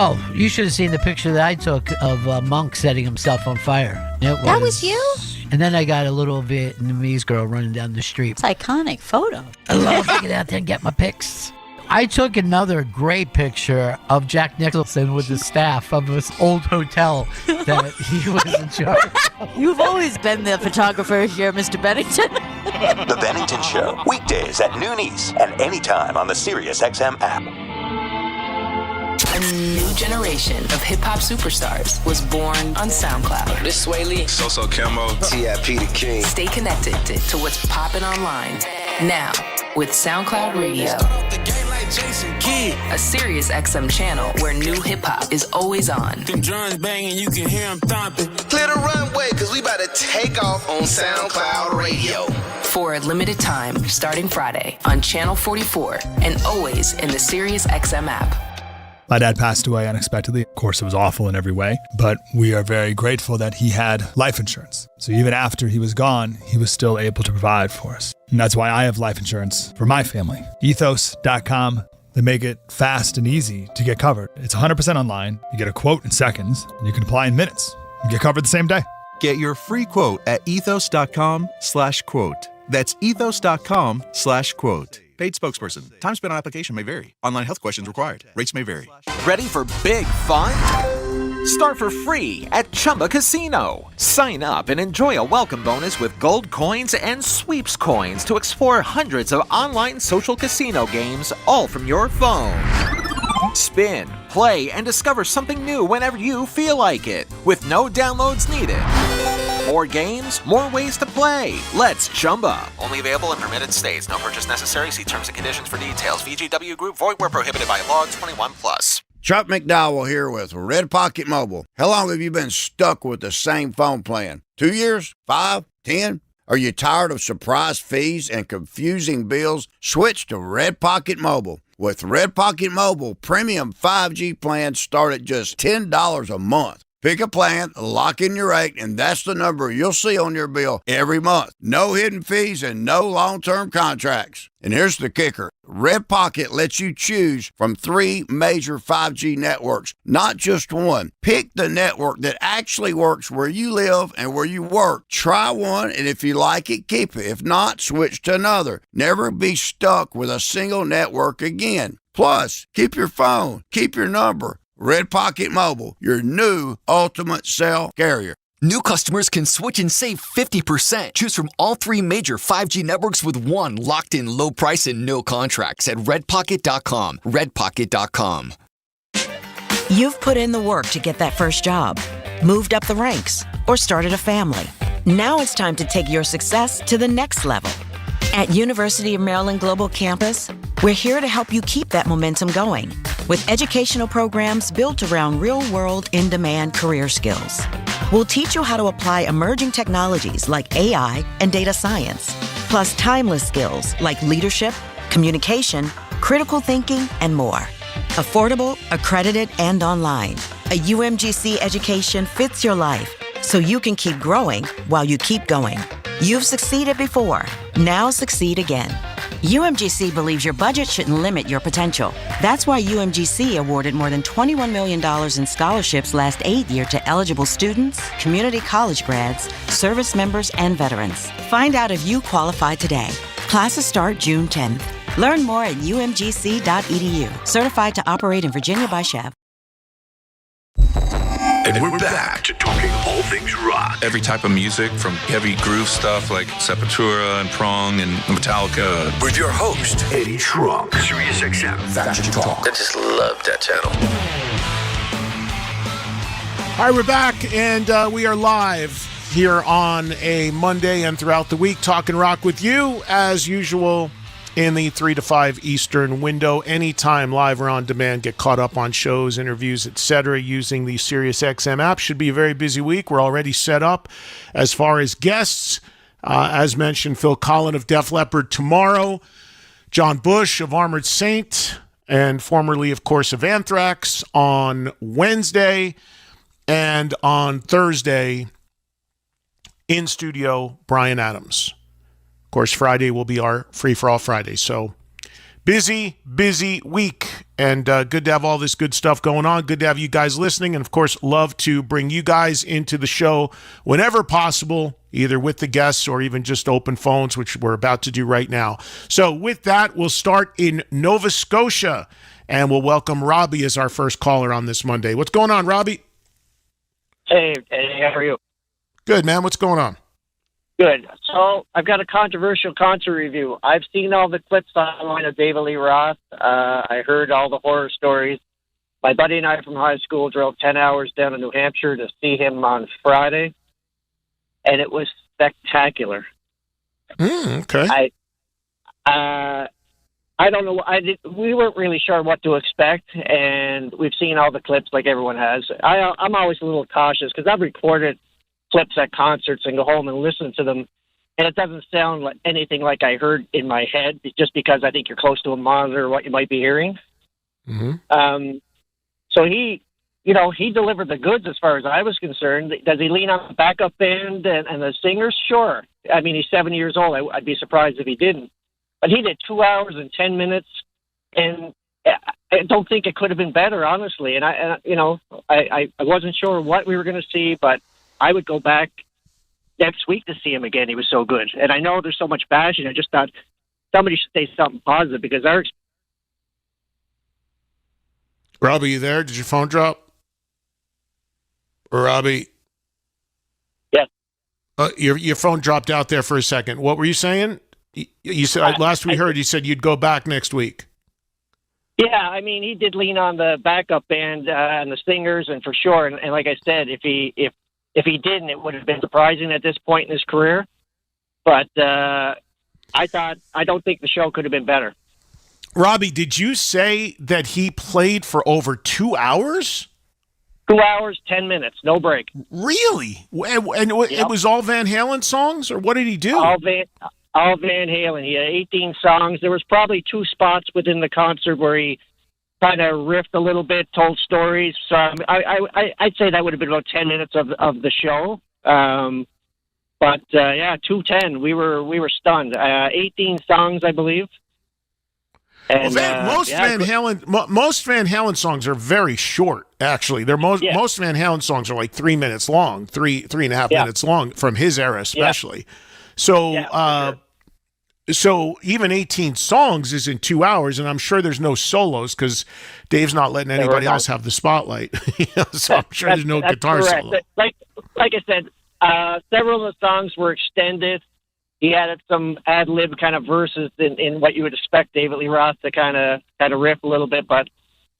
Oh, you should have seen the picture that I took of Monk setting himself on fire. That was you? And then I got a little Vietnamese girl running down the street. It's an iconic photo. I love to get out there and get my pics. I took another great picture of Jack Nicholson with the staff of this old hotel that he was in charge of. You've always been the photographer here, Mr. Bennington. The Bennington Show, weekdays at noon East and anytime on the Sirius XM app. new generation of hip-hop superstars was born on SoundCloud. This Sway Lee. So Camo. T.I.P. the King. Stay connected to what's popping online now with SoundCloud Radio. A Sirius XM channel where new hip-hop is always on. Them drums banging, you can hear them thumping. Clear the runway, because we about to take off on SoundCloud Radio. For a limited time, starting Friday on Channel 44 and always in the Sirius XM app. My dad passed away unexpectedly. Of course, it was awful in every way, but we are very grateful that he had life insurance. So even after he was gone, he was still able to provide for us. And that's why I have life insurance for my family. Ethos.com. They make it fast and easy to get covered. It's 100% online. You get a quote in seconds, and you can apply in minutes. You get covered the same day. Get your free quote at ethos.com/quote. That's ethos.com/quote. Paid spokesperson. Time spent on application may vary. Online health questions required. Rates may vary. Ready for big fun? Start for free at Chumba Casino. Sign up and enjoy a welcome bonus with gold coins and sweeps coins to explore hundreds of online social casino games, all from your phone. Spin, play, and discover something new whenever you feel like it, with no downloads needed. More games, more ways to play. Let's Chumba. Only available in permitted states. No purchase necessary. See terms and conditions for details. VGW Group. Void where prohibited by law. 21+. Chuck McDowell here with Red Pocket Mobile. How long have you been stuck with the same phone plan? 2 years? 5? 10? Are you tired of surprise fees and confusing bills? Switch to Red Pocket Mobile. With Red Pocket Mobile, premium 5G plans start at just $10 a month. Pick a plan, lock in your rate, and that's the number you'll see on your bill every month. No hidden fees and no long-term contracts. And here's the kicker. Red Pocket lets you choose from 3 major 5G networks, not just one. Pick the network that actually works where you live and where you work. Try one, and if you like it, keep it. If not, switch to another. Never be stuck with a single network again. Plus, keep your phone, keep your number. Red Pocket Mobile, your new ultimate cell carrier. New customers can switch and save 50%. Choose from all 3 major 5G networks with one locked-in low price and no contracts at redpocket.com. Redpocket.com. You've put in the work to get that first job, moved up the ranks, or started a family. Now it's time to take your success to the next level. At University of Maryland Global Campus, we're here to help you keep that momentum going with educational programs built around real-world, in-demand career skills. We'll teach you how to apply emerging technologies like AI and data science, plus timeless skills like leadership, communication, critical thinking, and more. Affordable, accredited, and online. A UMGC education fits your life so you can keep growing while you keep going. You've succeeded before. Now succeed again. UMGC believes your budget shouldn't limit your potential. That's why UMGC awarded more than $21 million in scholarships last aid year to eligible students, community college grads, service members, and veterans. Find out if you qualify today. Classes start June 10th. Learn more at umgc.edu. Certified to operate in Virginia by Chev. And we're back to talking all things rock. Every type of music, from heavy groove stuff like Sepultura and Prong and Metallica. With your host, Eddie Trunk. Sirius XM Faction Talk. I just love that channel. All right, we're back, and we are live here on a Monday and throughout the week, talking rock with you, as usual, in the 3 to 5 Eastern window, anytime, live or on demand. Get caught up on shows, interviews, etc. using the SiriusXM app. Should be a very busy week. We're already set up as far as guests. As mentioned, Phil Collen of Def Leppard tomorrow, John Bush of Armored Saint, and formerly, of course, of Anthrax on Wednesday, and on Thursday, in studio, Bryan Adams. Of course, Friday will be our Free For All Friday. So busy week, and good to have all this good stuff going on. Good to have you guys listening, and of course, love to bring you guys into the show whenever possible, either with the guests or even just open phones, which we're about to do right now. So with that, we'll start in Nova Scotia, and we'll welcome Robbie as our first caller on this Monday. What's going on, Robbie? Hey, how are you? Good, man. What's going on? Good. So I've got a controversial concert review. I've seen all the clips online of David Lee Roth. I heard all the horror stories. My buddy and I from high school drove 10 hours down to New Hampshire to see him on Friday, and it was spectacular. Okay. I don't know. We weren't really sure what to expect, and we've seen all the clips like everyone has. I'm always a little cautious because I've recorded clips at concerts and go home and listen to them, and it doesn't sound like anything like I heard in my head just because I think you're close to a monitor or what you might be hearing. So he delivered the goods as far as I was concerned. Does he lean on the backup band and the singers? Sure. I mean, he's 70 years old. I'd be surprised if he didn't. But he did 2 hours and 10 minutes, and I don't think it could have been better, honestly. And I wasn't sure what we were going to see, but I would go back next week to see him again. He was so good. And I know there's so much bashing. I just thought somebody should say something positive because our Robbie, you there? Did your phone drop? Robbie? Yes. Your phone dropped out there for a second. What were you saying? You said last we heard, you said you'd go back next week. Yeah, I mean, he did lean on the backup band and the singers, and for sure. And like I said, if he didn't, it would have been surprising at this point in his career. But I don't think the show could have been better. Robbie, did you say that he played for over 2 hours? 2 hours, 10 minutes, no break. Really? And it was all Van Halen songs, or what did he do? All Van Halen. He had 18 songs. There was probably 2 spots within the concert where he kind of riffed a little bit, told stories. So I'd say that would have been about 10 minutes of the show. But 2:10. We were stunned. 18 songs, I believe. And, most Van Halen songs are very short. Actually, most Van Halen songs are like 3 minutes long, three and a half minutes long from his era, especially. So, so even 18 songs is in 2 hours, and I'm sure there's no solos because Dave's not letting anybody else have the spotlight. So I'm sure there's no guitar solo. Like I said, several of the songs were extended. He added some ad-lib kind of verses in what you would expect David Lee Roth to kind of riff a little bit. But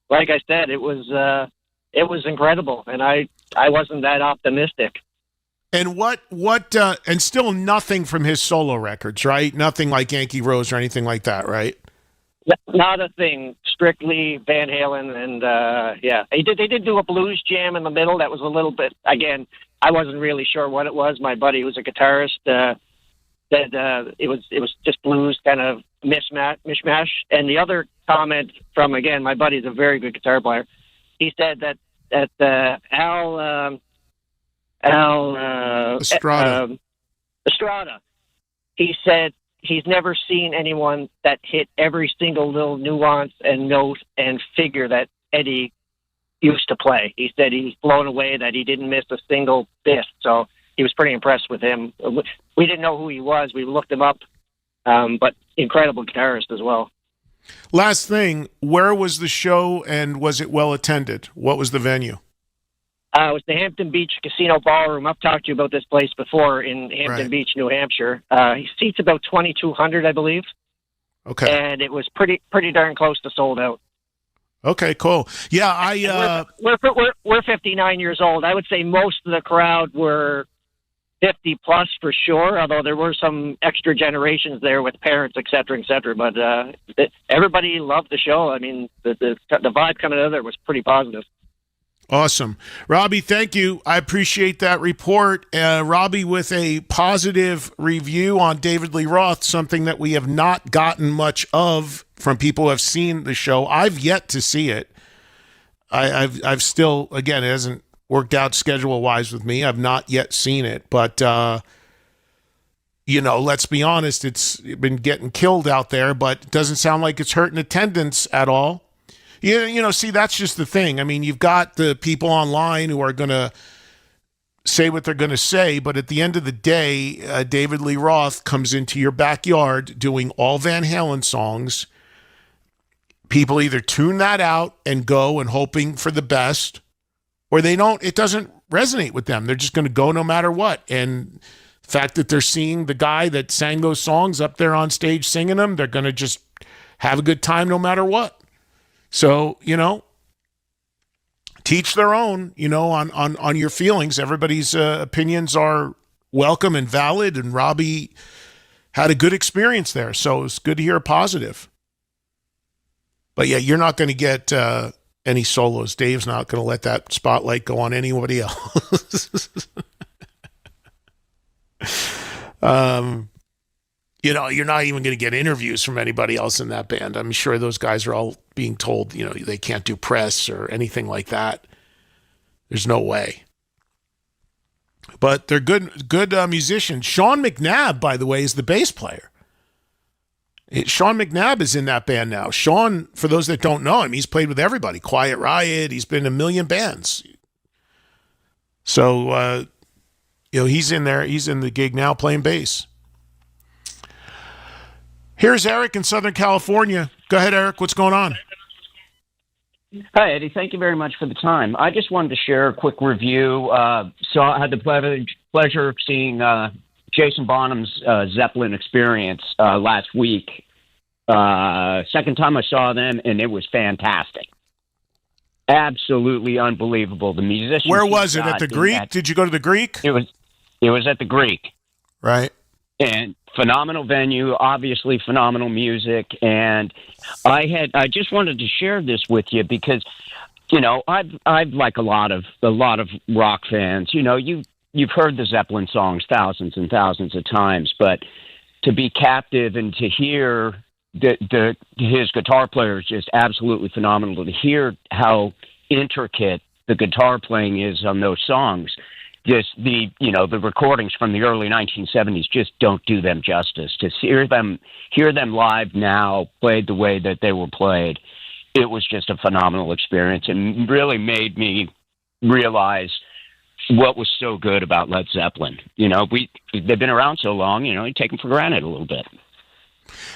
like I said, it was incredible, and I wasn't that optimistic. And and still nothing from his solo records, right? Nothing like Yankee Rose or anything like that, right? Not a thing. Strictly Van Halen, and they did do a blues jam in the middle. That was a little bit. Again, I wasn't really sure what it was. My buddy, who's a guitarist, said it was just blues kind of mishmash. And the other comment from, again, my buddy's a very good guitar player. He said that Al Estrada, he said he's never seen anyone that hit every single little nuance and note and figure that Eddie used to play. He said he's blown away that he didn't miss a single bit. So he was pretty impressed with him. We didn't know who he was. We looked him up, but incredible guitarist as well. Last thing, where was the show, and was it well attended? What was the venue? It was the Hampton Beach Casino Ballroom. I've talked to you about this place before in Hampton Beach, New Hampshire. He seats about 2,200, I believe. Okay. And it was pretty darn close to sold out. Okay, cool. Yeah, we're 59 years old. I would say most of the crowd were 50 plus for sure, although there were some extra generations there with parents, et cetera, et cetera. But everybody loved the show. I mean, the vibe coming out of there was pretty positive. Awesome. Robbie, thank you. I appreciate that report. Robbie with a positive review on David Lee Roth, something that we have not gotten much of from people who have seen the show. I've yet to see it. I've still, again, it hasn't worked out schedule-wise with me. I've not yet seen it. But, let's be honest, it's been getting killed out there, but it doesn't sound like it's hurting attendance at all. See, that's just the thing. I mean, you've got the people online who are going to say what they're going to say, but at the end of the day, David Lee Roth comes into your backyard doing all Van Halen songs. People either tune that out and go and hoping for the best, or they don't. It doesn't resonate with them. They're just going to go no matter what. And the fact that they're seeing the guy that sang those songs up there on stage singing them, they're going to just have a good time no matter what. So, teach their own, on your feelings. Everybody's opinions are welcome and valid, and Robbie had a good experience there, so it's good to hear a positive. But yeah, you're not going to get any solos. Dave's not going to let that spotlight go on anybody else. You're not even going to get interviews from anybody else in that band. I'm sure those guys are all being told, they can't do press or anything like that. There's no way. But they're good musicians. Sean McNabb, by the way, is the bass player. Sean McNabb is in that band now. Sean, for those that don't know him, he's played with everybody. Quiet Riot. He's been in a million bands. So, he's in there. He's in the gig now playing bass. Here's Eric in Southern California. Go ahead, Eric. What's going on? Hi, Eddie. Thank you very much for the time. I just wanted to share a quick review. I had the pleasure of seeing Jason Bonham's Zeppelin experience last week. Second time I saw them, and it was fantastic. Absolutely unbelievable. The musicians. Where was it? At the Greek? Did you go to the Greek? It was at the Greek. Right. And phenomenal venue, obviously phenomenal music, and I just wanted to share this with you because, I've like a lot of rock fans. You've heard the Zeppelin songs thousands and thousands of times, but to be captive and to hear his guitar player is just absolutely phenomenal. To hear how intricate the guitar playing is on those songs. Just the recordings from the early 1970s just don't do them justice. To hear them live now, played the way that they were played, it was just a phenomenal experience and really made me realize what was so good about Led Zeppelin. They've been around so long, you take them for granted a little bit.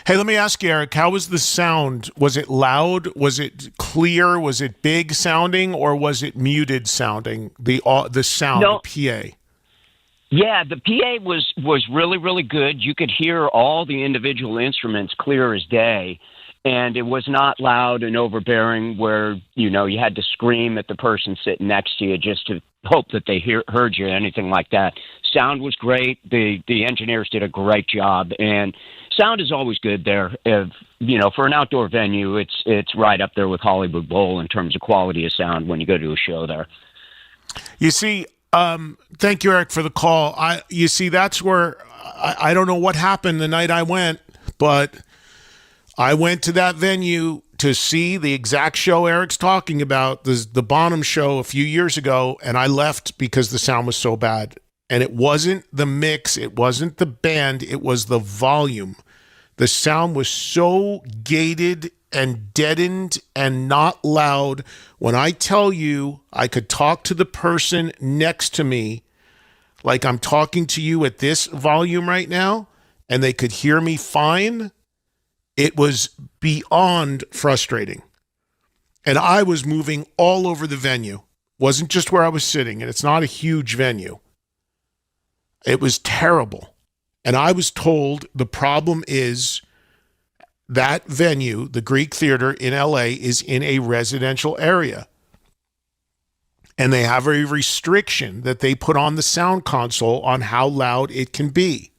Hey, let me ask you, Eric, how was the sound? Was it loud? Was it clear? Was it big sounding, or was it muted sounding? The sound, the PA. Yeah, the PA was really, really good. You could hear all the individual instruments clear as day, and it was not loud and overbearing where, you had to scream at the person sitting next to you just to hope that they heard you, anything like that. Sound was great. The engineers did a great job, and sound is always good there. For an outdoor venue, it's right up there with Hollywood Bowl in terms of quality of sound when you go to a show there. You see, thank you, Eric, for the call. That's where I don't know what happened the night I went, but I went to that venue to see the exact show Eric's talking about, the Bonham show a few years ago, and I left because the sound was so bad. And it wasn't the mix, it wasn't the band, it was the volume. The sound was so gated and deadened and not loud. When I tell you I could talk to the person next to me like I'm talking to you at this volume right now, and they could hear me fine, it was beyond frustrating. And I was moving all over the venue. It wasn't just where I was sitting, and it's not a huge venue. It was terrible. And I was told the problem is that venue, the Greek Theater in LA, is in a residential area. And they have a restriction that they put on the sound console on how loud it can be.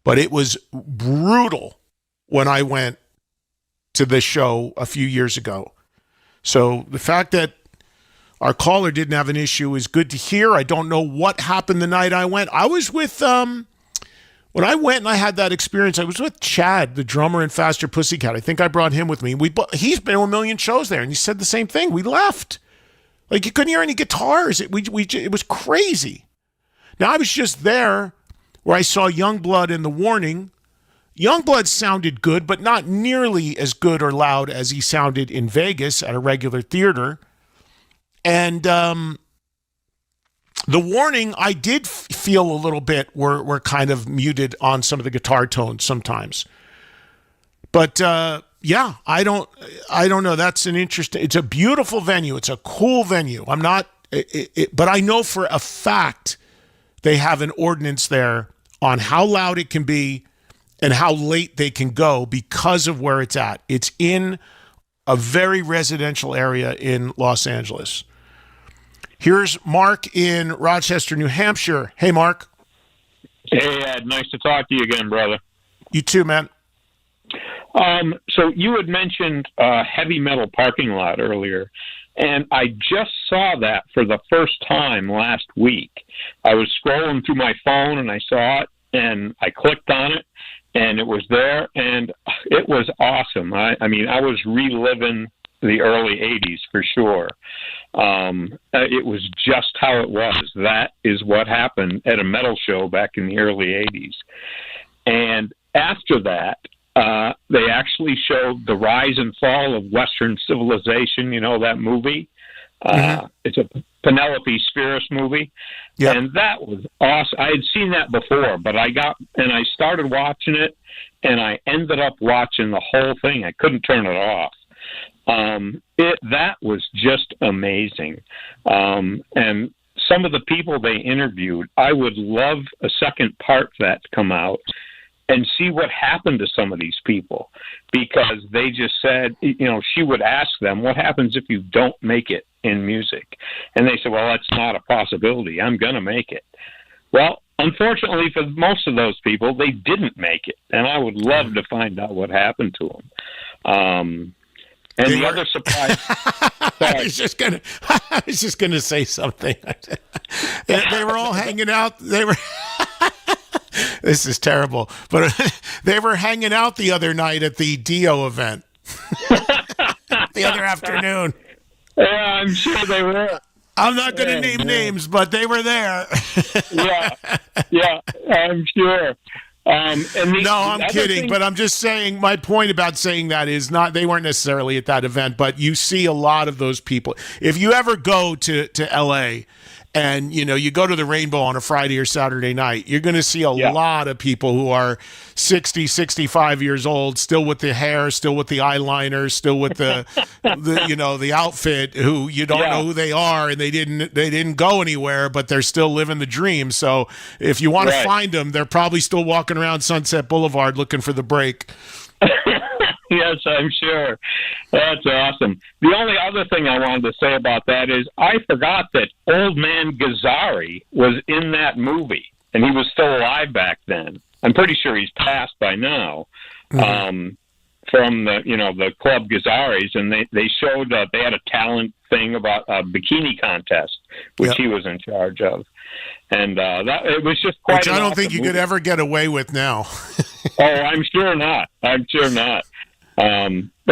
But it was brutal when I went to this show a few years ago. So the fact that our caller didn't have an issue is good to hear. I don't know what happened the night I went. I was with, when I went and I had that experience, I was with Chad, the drummer in Faster Pussycat. I think I brought him with me. He's been to a million shows there, and he said the same thing. We left. Like, you couldn't hear any guitars. It was crazy. Now, I was just there where I saw Youngblood and The Warning. Youngblood sounded good, but not nearly as good or loud as he sounded in Vegas at a regular theater. And The Warning, I did feel a little bit were kind of muted on some of the guitar tones sometimes. But yeah, I don't know. That's an interesting. It's a beautiful venue. It's a cool venue. I'm not, but I know for a fact they have an ordinance there on how loud it can be and how late they can go because of where it's at. It's in a very residential area in Los Angeles. Here's Mark in Rochester, New Hampshire. Hey, Mark. Hey, Ed. Nice to talk to you again, brother. You too, man. So you had mentioned heavy metal parking lot earlier, and I just saw that for the first time last week. I was scrolling through my phone, and I saw it, and I clicked on it, and it was there, and it was awesome. I mean, I was reliving the early 80s for sure. It was just how it was. That is what happened at a metal show back in the early 80s. And after that, they actually showed the rise and fall of Western civilization, you know, that movie. It's a Penelope Spheris movie. Yep. And that was awesome. I had seen that before, but I started watching it, and I ended up watching the whole thing. I couldn't turn it off. That was just amazing. And some of the people they interviewed, I would love a second part of that to come out and see what happened to some of these people, because they just said, you know, she would ask them, what happens if you don't make it in music? And they said, well, that's not a possibility. I'm going to make it. Well, unfortunately for most of those people, they didn't make it. And I would love to find out what happened to them. And the other surprise. I was just gonna say something. They were all hanging out. They were. This is terrible, but they were hanging out the other night at the Dio event. The other afternoon. Yeah, I'm sure they were. I'm not going to name names, but they were there. Yeah, I'm sure. I'm kidding, but I'm just saying, my point about saying that is not, they weren't necessarily at that event, but you see a lot of those people. If you ever go to LA and, you know, you go to the Rainbow on a Friday or Saturday night, you're going to see a lot of people who are 60, 65 years old, still with the hair, still with the eyeliner, still with the you know, the outfit, who you don't know who they are, and they didn't go anywhere, but they're still living the dream. So if you want to find them, they're probably still walking around Sunset Boulevard looking for the break. Yes, I'm sure. That's awesome. The only other thing I wanted to say about that is I forgot that Old Man Gazzari was in that movie, and he was still alive back then. I'm pretty sure he's passed by now. From the Club Gazzaris, and they showed they had a talent thing about a bikini contest, which he was in charge of, and that it was just quite. Which I don't think you could ever get away with now. Oh, I'm sure not. But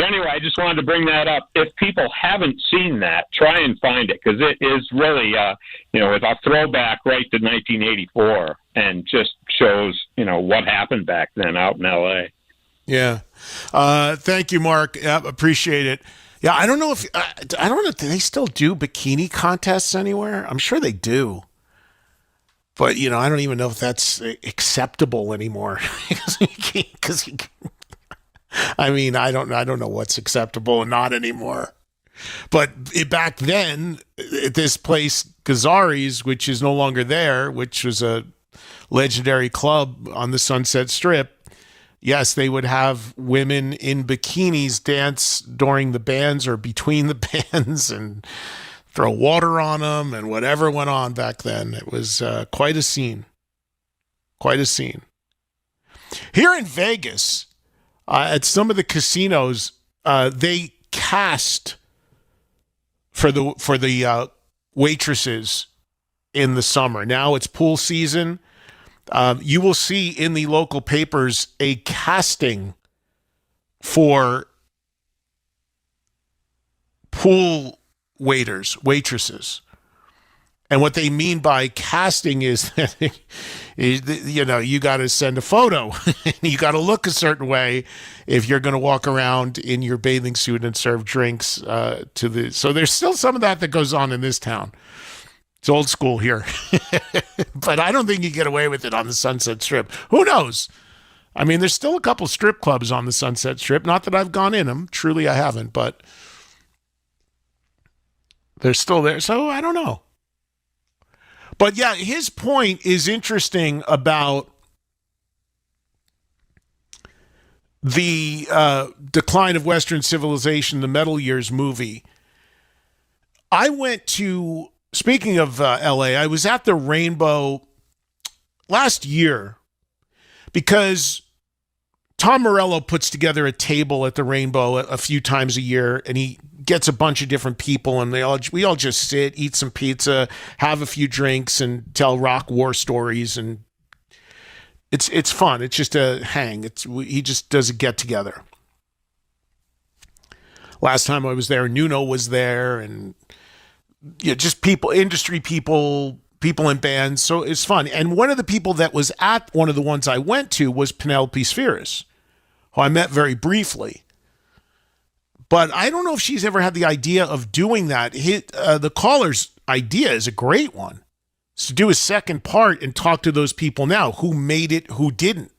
anyway, I just wanted to bring that up. If people haven't seen that, try and find it, because it is really, it's a throwback right to 1984, and just shows, what happened back then out in L.A. Yeah. Thank you, Mark. Appreciate it. Yeah, I don't know if do they still do bikini contests anywhere? I'm sure they do. But, I don't even know if that's acceptable anymore. Because I mean, I don't know what's acceptable and not anymore. But back then, at this place, Gazzari's, which is no longer there, which was a legendary club on the Sunset Strip, yes, they would have women in bikinis dance during the bands or between the bands and throw water on them and whatever went on back then. It was quite a scene. Quite a scene. Here in Vegas, at some of the casinos, they cast for the waitresses in the summer. Now it's pool season. You will see in the local papers a casting for pool waitresses. And what they mean by casting is that, you got to send a photo. You got to look a certain way if you're going to walk around in your bathing suit and serve drinks So there's still some of that goes on in this town. It's old school here. But I don't think you get away with it on the Sunset Strip. Who knows? I mean, there's still a couple strip clubs on the Sunset Strip. Not that I've gone in them. Truly, I haven't. But they're still there. So I don't know. But yeah, his point is interesting about the Decline of Western Civilization, the Metal Years movie, I went to, speaking of LA, I was at the Rainbow last year because Tom Morello puts together a table at the Rainbow a few times a year, and he gets a bunch of different people, and we all just sit, eat some pizza, have a few drinks, and tell rock war stories, and it's fun. It's just a hang. He just does a get together. Last time I was there, Nuno was there, and just people, industry people in bands. So it's fun. And one of the people that was at one of the ones I went to was Penelope Spheris, who I met very briefly. But I don't know if she's ever had the idea of doing that. The caller's idea is a great one. It's to do a second part and talk to those people now who made it, who didn't.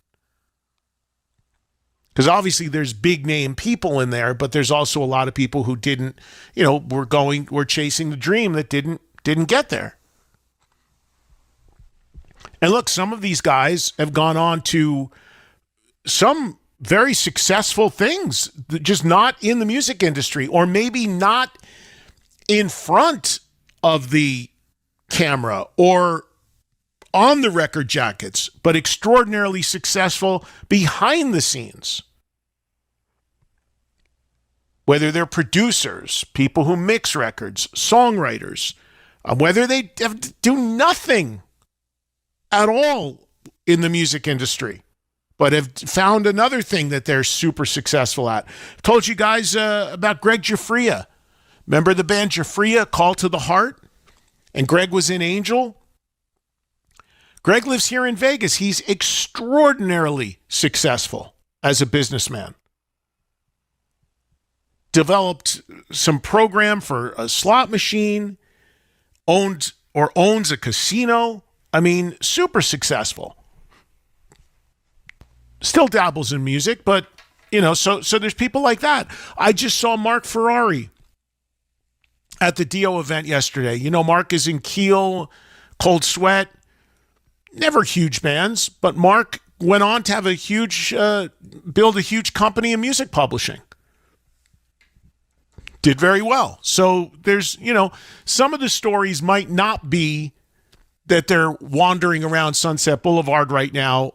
Because obviously there's big name people in there, but there's also a lot of people who didn't, were chasing the dream that didn't get there. And look, some of these guys have gone on to some very successful things, just not in the music industry, or maybe not in front of the camera or on the record jackets, but extraordinarily successful behind the scenes. Whether they're producers, people who mix records, songwriters, whether they do nothing at all in the music industry, but have found another thing that they're super successful at. I told you guys about Greg Giuffria. Remember the band Giuffria, Call to the Heart? And Greg was in Angel? Greg lives here in Vegas. He's extraordinarily successful as a businessman. Developed some program for a slot machine, owns a casino. I mean, super successful. Still dabbles in music, but, so there's people like that. I just saw Mark Ferrari at the Dio event yesterday. Mark is in Keel, Cold Sweat, never huge bands, but Mark went on to have build a huge company in music publishing. Did very well. So there's, some of the stories might not be that they're wandering around Sunset Boulevard right now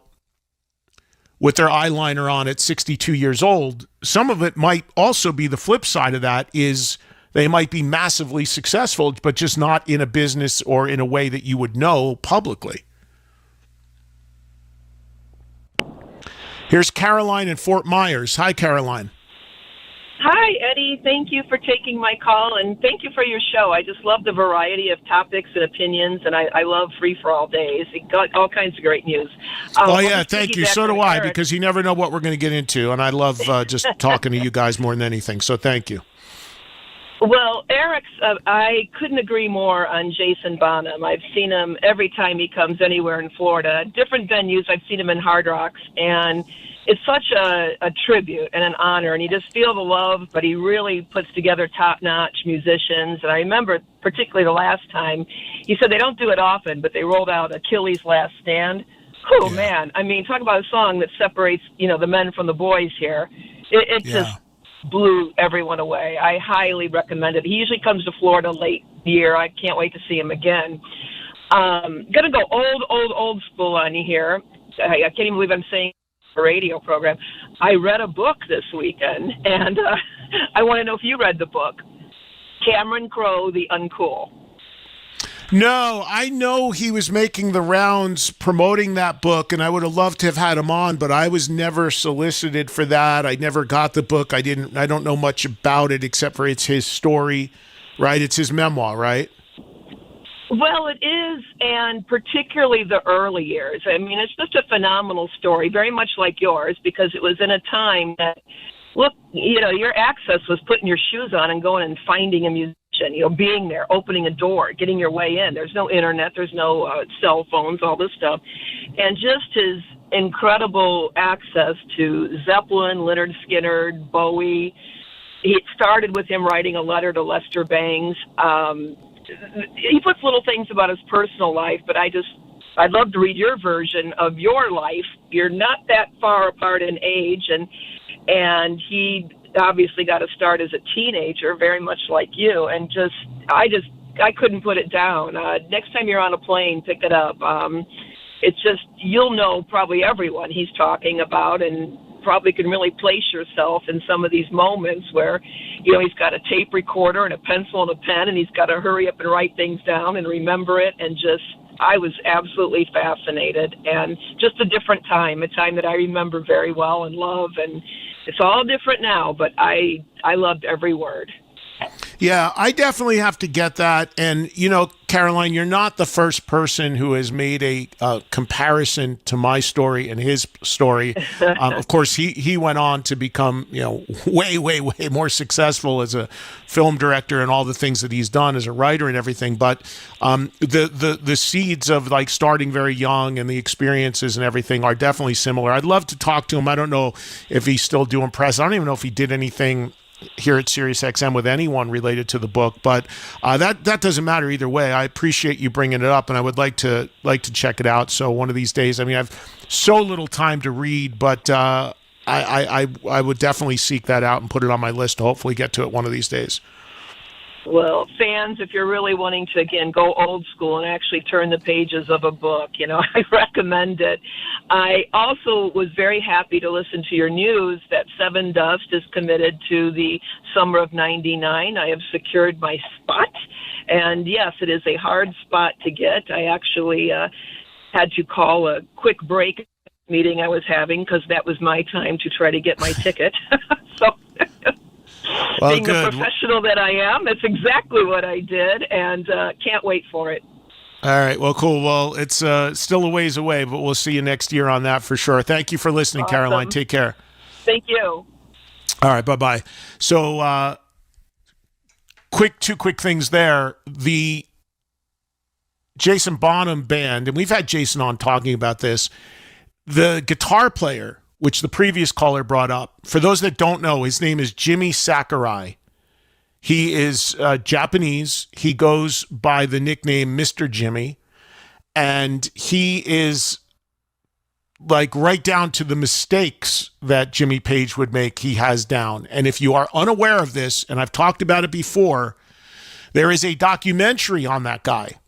with their eyeliner on at 62 years old. Some of it might also be the flip side of that is they might be massively successful, but just not in a business or in a way that you would know publicly. Here's Caroline in Fort Myers. Hi, Caroline. Hi, Eddie. Thank you for taking my call, and thank you for your show. I just love the variety of topics and opinions, and I love Free for All Days. It got all kinds of great news. Thank you. So do I, because you never know what we're going to get into, and I love just talking to you guys more than anything, so thank you. Well, Eric's, I couldn't agree more on Jason Bonham. I've seen him every time he comes anywhere in Florida. Different venues, I've seen him in Hard Rocks, and it's such a tribute and an honor, and you just feel the love, but he really puts together top-notch musicians. And I remember particularly the last time, he said they don't do it often, but they rolled out Achilles' Last Stand. Oh, yeah. Man. I mean, talk about a song that separates, the men from the boys here. It just blew everyone away. I highly recommend it. He usually comes to Florida late year. I can't wait to see him again. Gonna go old school on you here. I can't even believe I'm saying a radio program. I read a book this weekend, and I want to know if you read the book. Cameron Crowe, The Uncool. No, I know he was making the rounds promoting that book, and I would have loved to have had him on, but I was never solicited for that. I never got the book. I don't know much about it except for it's his story, right? It's his memoir, right? Well, it is, and particularly the early years. I mean, it's just a phenomenal story, very much like yours, because it was in a time that, look, your access was putting your shoes on and going and finding a musician, being there, opening a door, getting your way in. There's no internet, there's no cell phones, all this stuff. And just his incredible access to Zeppelin, Lynyrd Skynyrd, Bowie. It started with him writing a letter to Lester Bangs. He puts little things about his personal life, but I'd love to read your version of your life. You're not that far apart in age, and and he obviously got a start as a teenager, very much like you, and I couldn't put it down. Next time you're on a plane, pick it up. It's just, you'll know probably everyone he's talking about, and probably can really place yourself in some of these moments where, he's got a tape recorder and a pencil and a pen, and he's got to hurry up and write things down and remember it. And I was absolutely fascinated, and just a different time, a time that I remember very well and love. And it's all different now, but I loved every word. Yeah, I definitely have to get that. And, Caroline, you're not the first person who has made a comparison to my story and his story. Of course, he went on to become, way, way, way more successful as a film director and all the things that he's done as a writer and everything. But the seeds of like starting very young and the experiences and everything are definitely similar. I'd love to talk to him. I don't know if he's still doing press. I don't even know if he did anything here at SiriusXM with anyone related to the book, but that doesn't matter either way. I appreciate you bringing it up, and I would like to check it out. So one of these days, I mean, I've so little time to read, but I would definitely seek that out and put it on my list to hopefully get to it one of these days. Well, fans, if you're really wanting to, again, go old school and actually turn the pages of a book, I recommend it. I also was very happy to listen to your news that Seven Dust is committed to the summer of '99. I have secured my spot. And yes, it is a hard spot to get. I actually had to call a quick break meeting I was having because that was my time to try to get my ticket. So... Well, being good. the professional that I am, that's exactly what I did, and can't wait for it. All right. Well, cool. Well, it's still a ways away, but we'll see you next year on that for sure. Thank you for listening, Awesome. Caroline. Take care. Thank you. All right. Bye-bye. So two quick things there. The Jason Bonham band, and we've had Jason on talking about this, the guitar player, which the previous caller brought up. For those that don't know, his name is Jimmy Sakurai. He is Japanese. He goes by the nickname Mr. Jimmy. And he is like right down to the mistakes that Jimmy Page would make, he has down. And if you are unaware of this, and I've talked about it before, there is a documentary on that guy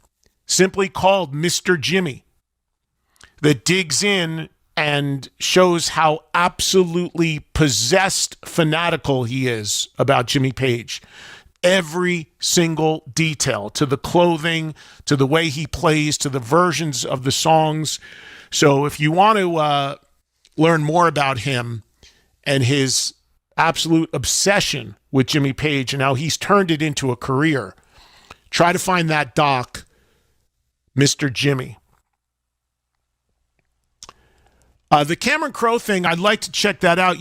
simply called Mr. Jimmy that digs in and shows how absolutely possessed, fanatical he is about Jimmy Page. Every single detail, to the clothing, to the way he plays, to the versions of the songs. So if you want to learn more about him and his absolute obsession with Jimmy Page and how he's turned it into a career, try to find that doc, Mr. Jimmy. The Cameron Crowe thing, I'd like to check that out.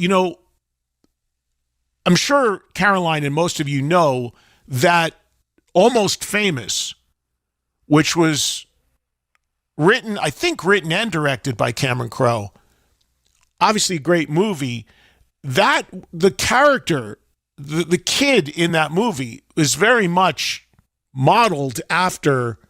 I'm sure Caroline and most of you know that Almost Famous, which was written and directed by Cameron Crowe, obviously a great movie, that the character, the kid in that movie is very much modeled after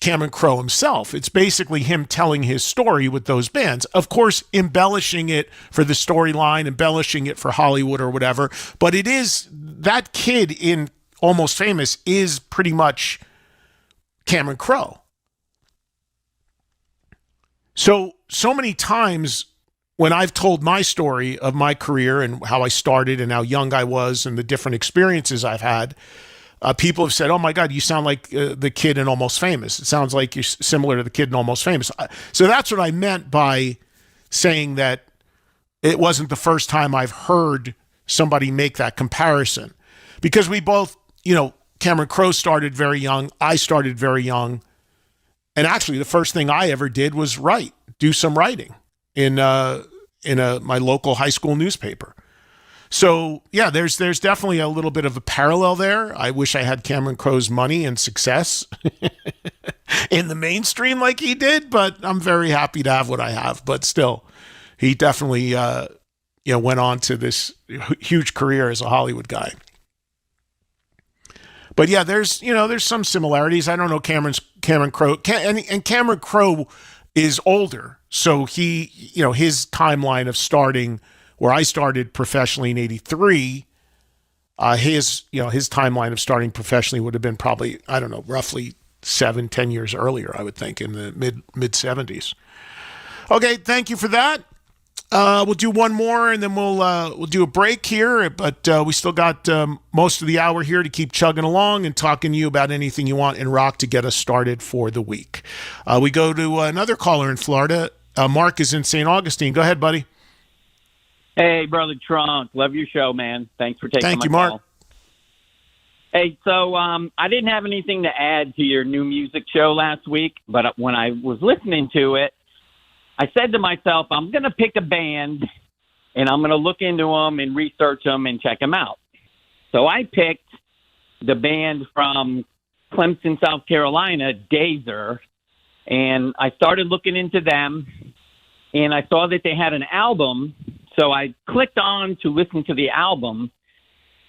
Cameron Crowe himself. It's basically him telling his story with those bands. Of course, embellishing it for the storyline, embellishing it for Hollywood or whatever. But it is, that kid in Almost Famous is pretty much Cameron Crowe. So many times when I've told my story of my career and how I started and how young I was and the different experiences I've had, people have said, oh my God, you sound like the kid in Almost Famous. It sounds like you're similar to the kid in Almost Famous. So that's what I meant by saying that it wasn't the first time I've heard somebody make that comparison. Because we both, Cameron Crowe started very young. I started very young. And actually the first thing I ever did was do some writing in my local high school newspaper. So, yeah, there's definitely a little bit of a parallel there. I wish I had Cameron Crowe's money and success in the mainstream like he did, but I'm very happy to have what I have. But still, he definitely went on to this huge career as a Hollywood guy. But yeah, there's some similarities. I don't know Cameron Crowe, and Cameron Crowe is older, so he, his timeline of starting where I started professionally in 83, his timeline of starting professionally would have been probably, I don't know, roughly 7-10 years earlier, I would think, in the mid 70s. Okay, thank you for that. We'll do one more, and then we'll do a break here. But we still got most of the hour here to keep chugging along and talking to you about anything you want in rock to get us started for the week. We go to another caller in Florida. Mark is in St. Augustine. Go ahead, buddy. Hey, Brother Trunk. Love your show, man. Thanks for taking my call. Thank you, Mark. Hey, so I didn't have anything to add to your new music show last week, but when I was listening to it, I said to myself, I'm going to pick a band, and I'm going to look into them and research them and check them out. So I picked the band from Clemson, South Carolina, Dazer, and I started looking into them, and I saw that they had an album. So I clicked on to listen to the album,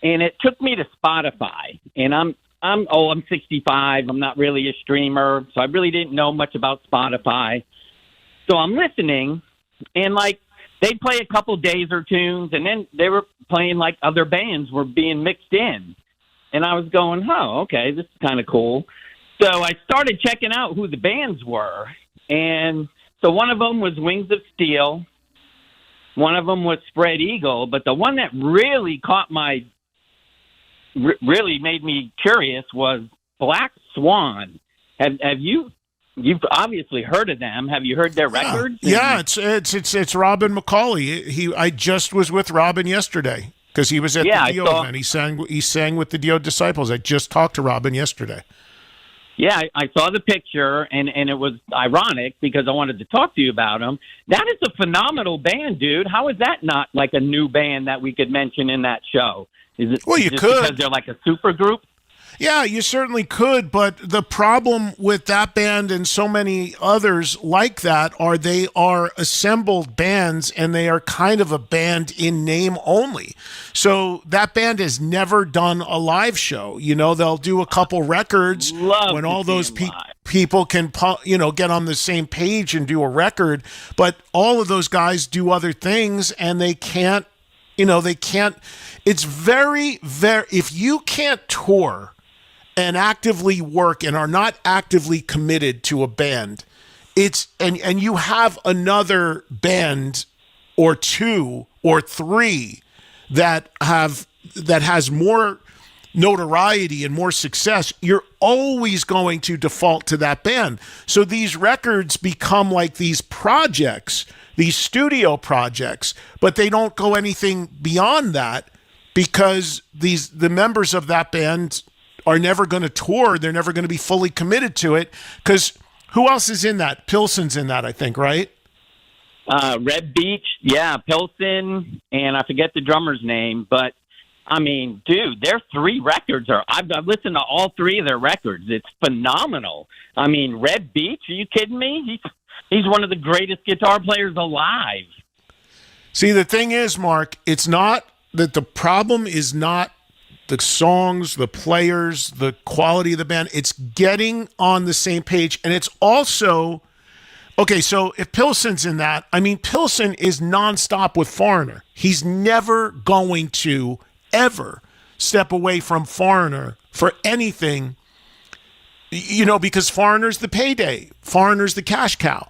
and it took me to Spotify. And I'm 65. I'm not really a streamer, so I really didn't know much about Spotify. So I'm listening, and they'd play a couple Dazer tunes, and then they were playing other bands were being mixed in. And I was going, oh, okay, this is kind of cool. So I started checking out who the bands were. And so one of them was Wings of Steel. One of them was Spread Eagle, but the one that really really made me curious was Black Swan. You've obviously heard of them. Have you heard their records? Yeah, it's Robin McCauley. I just was with Robin yesterday because he was at the Dio event. He sang with the Dio Disciples. I just talked to Robin yesterday. Yeah, I saw the picture, and it was ironic because I wanted to talk to you about them. That is a phenomenal band, dude. How is that not a new band that we could mention in that show? Is it you just could. Because they're like a super group? Yeah, you certainly could, but the problem with that band and so many others like that are they are assembled bands and they are kind of a band in name only. So that band has never done a live show. They'll do a couple records when all those people can, get on the same page and do a record, but all of those guys do other things and they can't, it's very, very, if you can't tour and actively work and are not actively committed to a band, and you have another band or two or three that has more notoriety and more success, you're always going to default to that band. So these records become like these projects, these studio projects, but they don't go anything beyond that because the members of that band are never going to tour. They're never going to be fully committed to it because who else is in that? Pilsen's in that, I think, right? Red Beach, yeah, Pilsen, and I forget the drummer's name, but I mean, dude, their three records I've listened to all three of their records. It's phenomenal. I mean, Red Beach, are you kidding me? He's one of the greatest guitar players alive. See, the thing is, Mark, it's not that the problem is not the songs, the players, the quality of the band. It's getting on the same page. And it's also, okay, so if Pilsen's in that, I mean, Pilsen is nonstop with Foreigner. He's never going to ever step away from Foreigner for anything, because Foreigner's the payday. Foreigner's the cash cow.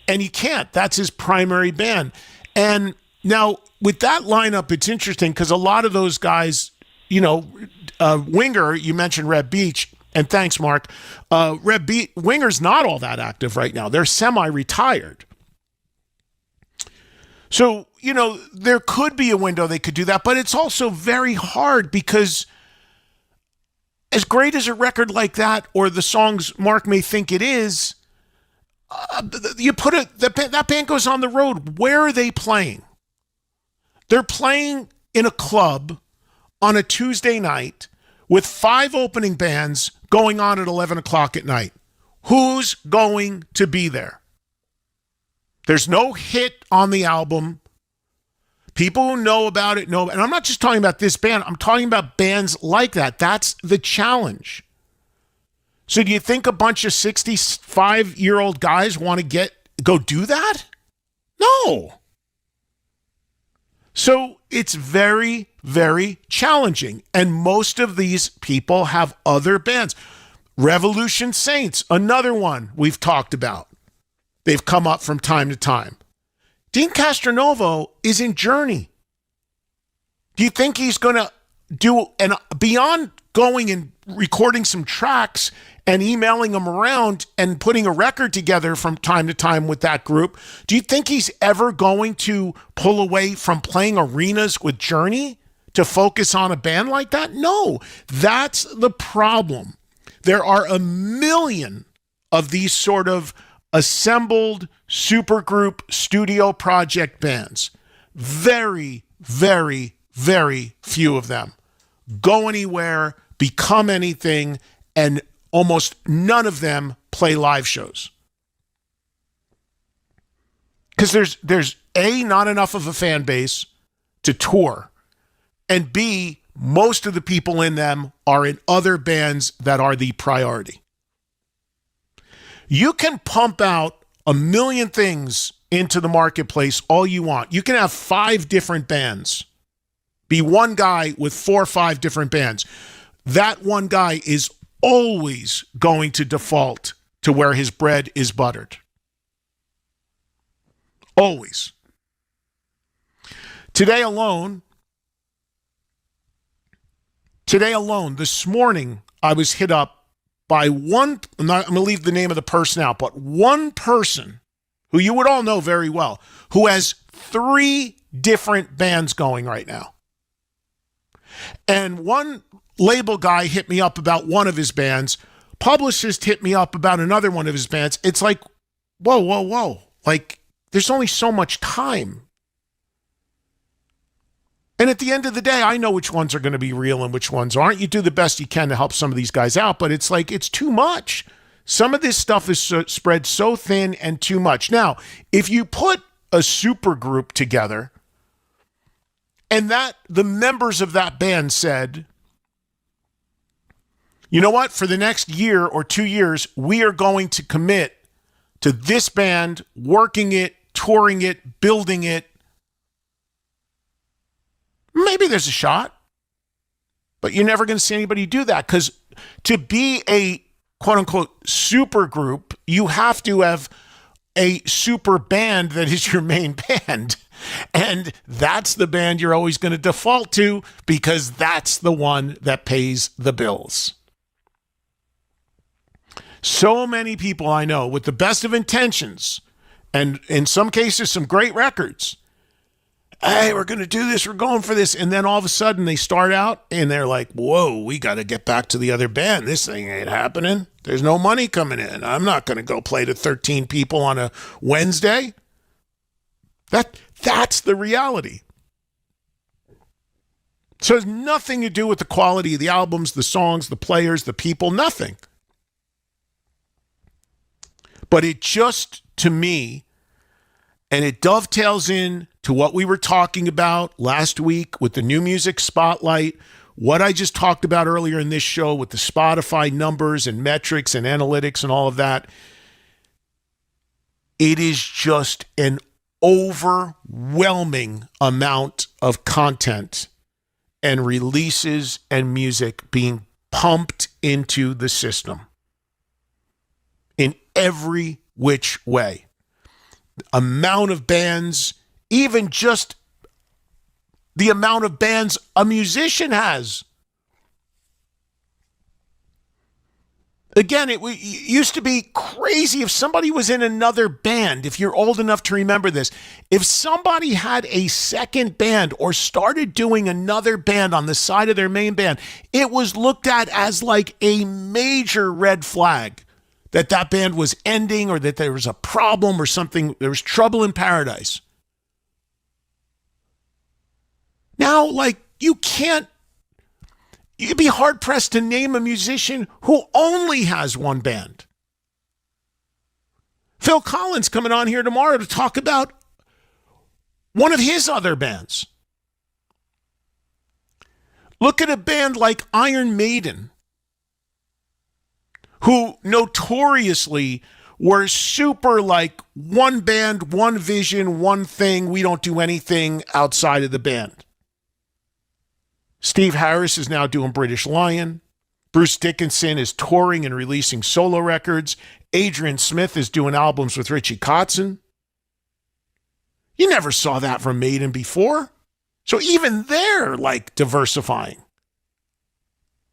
And he can't. That's his primary band. And now with that lineup, it's interesting because a lot of those guys, Winger, you mentioned Red Beach, and thanks, Mark. Winger's not all that active right now. They're semi-retired. So, there could be a window they could do that, but it's also very hard because as great as a record like that or the songs Mark may think it is, that band goes on the road. Where are they playing? They're playing in a club on a Tuesday night with 5 opening bands going on at 11 o'clock at night. Who's going to be there? There's no hit on the album. People who know about it know. And I'm not just talking about this band. I'm talking about bands like that. That's the challenge. So do you think a bunch of 65-year-old guys want to go do that? No. So it's very, very challenging. And most of these people have other bands. Revolution Saints, another one we've talked about. They've come up from time to time. Dean Castronovo is in Journey. Do you think he's going to do, and beyond going and recording some tracks and emailing them around and putting a record together from time to time with that group, do you think he's ever going to pull away from playing arenas with Journey to focus on a band like that? No, that's the problem. There are a million of these sort of assembled supergroup studio project bands. Very, very, very few of them go anywhere, become anything, and almost none of them play live shows. Because there's A, not enough of a fan base to tour, and B, most of the people in them are in other bands that are the priority. You can pump out a million things into the marketplace all you want. You can have 5 different bands. Be one guy with 4 or 5 different bands. That one guy is always going to default to where his bread is buttered. Always. Today alone, this morning, I was hit up by one, I'm going to leave the name of the person out, but one person who you would all know very well, who has 3 different bands going right now. And one label guy hit me up about one of his bands. Publicist hit me up about another one of his bands. It's like, whoa. Like, there's only so much time. And at the end of the day, I know which ones are going to be real and which ones aren't. You do the best you can to help some of these guys out, but it's like, it's too much. Some of this stuff is spread so thin and too much. Now, if you put a super group together and that the members of that band said, you know what, for the next year or 2 years, we are going to commit to this band, working it, touring it, building it, maybe there's a shot. But you're never going to see anybody do that, because to be a quote-unquote super group, you have to have a super band that is your main band. And that's the band you're always going to default to, because that's the one that pays the bills. So many people I know with the best of intentions, and in some cases some great records, hey, we're going to do this, we're going for this. And then all of a sudden they start out and they're like, whoa, we got to get back to the other band. This thing ain't happening. There's no money coming in. I'm not going to go play to 13 people on a Wednesday. That's the reality. So it has nothing to do with the quality of the albums, the songs, the players, the people, nothing. But it just, to me, and it dovetails in to what we were talking about last week with the New Music Spotlight, what I just talked about earlier in this show with the Spotify numbers and metrics and analytics and all of that. It is just an overwhelming amount of content and releases and music being pumped into the system in every which way. Amount of bands, even just the amount of bands a musician has. Again, it used to be crazy if somebody was in another band, if you're old enough to remember this. If somebody had a second band or started doing another band on the side of their main band, it was looked at as like a major red flag that that band was ending or that there was a problem or something, there was trouble in paradise. Now, like, you'd be hard-pressed to name a musician who only has one band. Phil Collins coming on here tomorrow to talk about one of his other bands. Look at a band like Iron Maiden, who notoriously were super like one band, one vision, one thing. We don't do anything outside of the band. Steve Harris is now doing British Lion. Bruce Dickinson is touring and releasing solo records. Adrian Smith is doing albums with Richie Kotzen. You never saw that from Maiden before. So even they're like diversifying.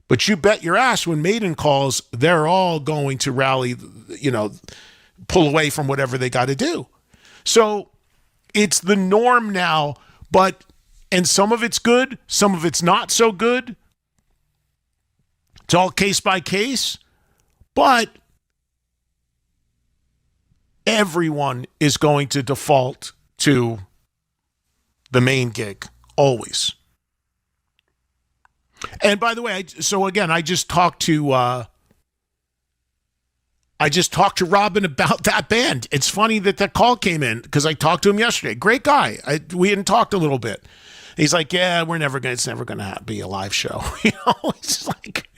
But you bet your ass when Maiden calls, they're all going to rally, pull away from whatever they got to do. So it's the norm now, and some of it's good, some of it's not so good. It's all case by case, but everyone is going to default to the main gig, always. And by the way, I just talked to Robin about that band. It's funny that call came in because I talked to him yesterday. Great guy. We hadn't talked a little bit. He's like, yeah, it's never gonna be a live show. It's like,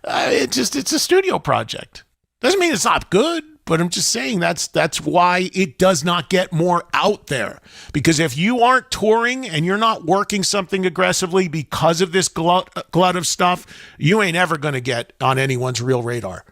it's a studio project. Doesn't mean it's not good, but I'm just saying that's why it does not get more out there. Because if you aren't touring and you're not working something aggressively because of this glut of stuff, you ain't ever going to get on anyone's real radar.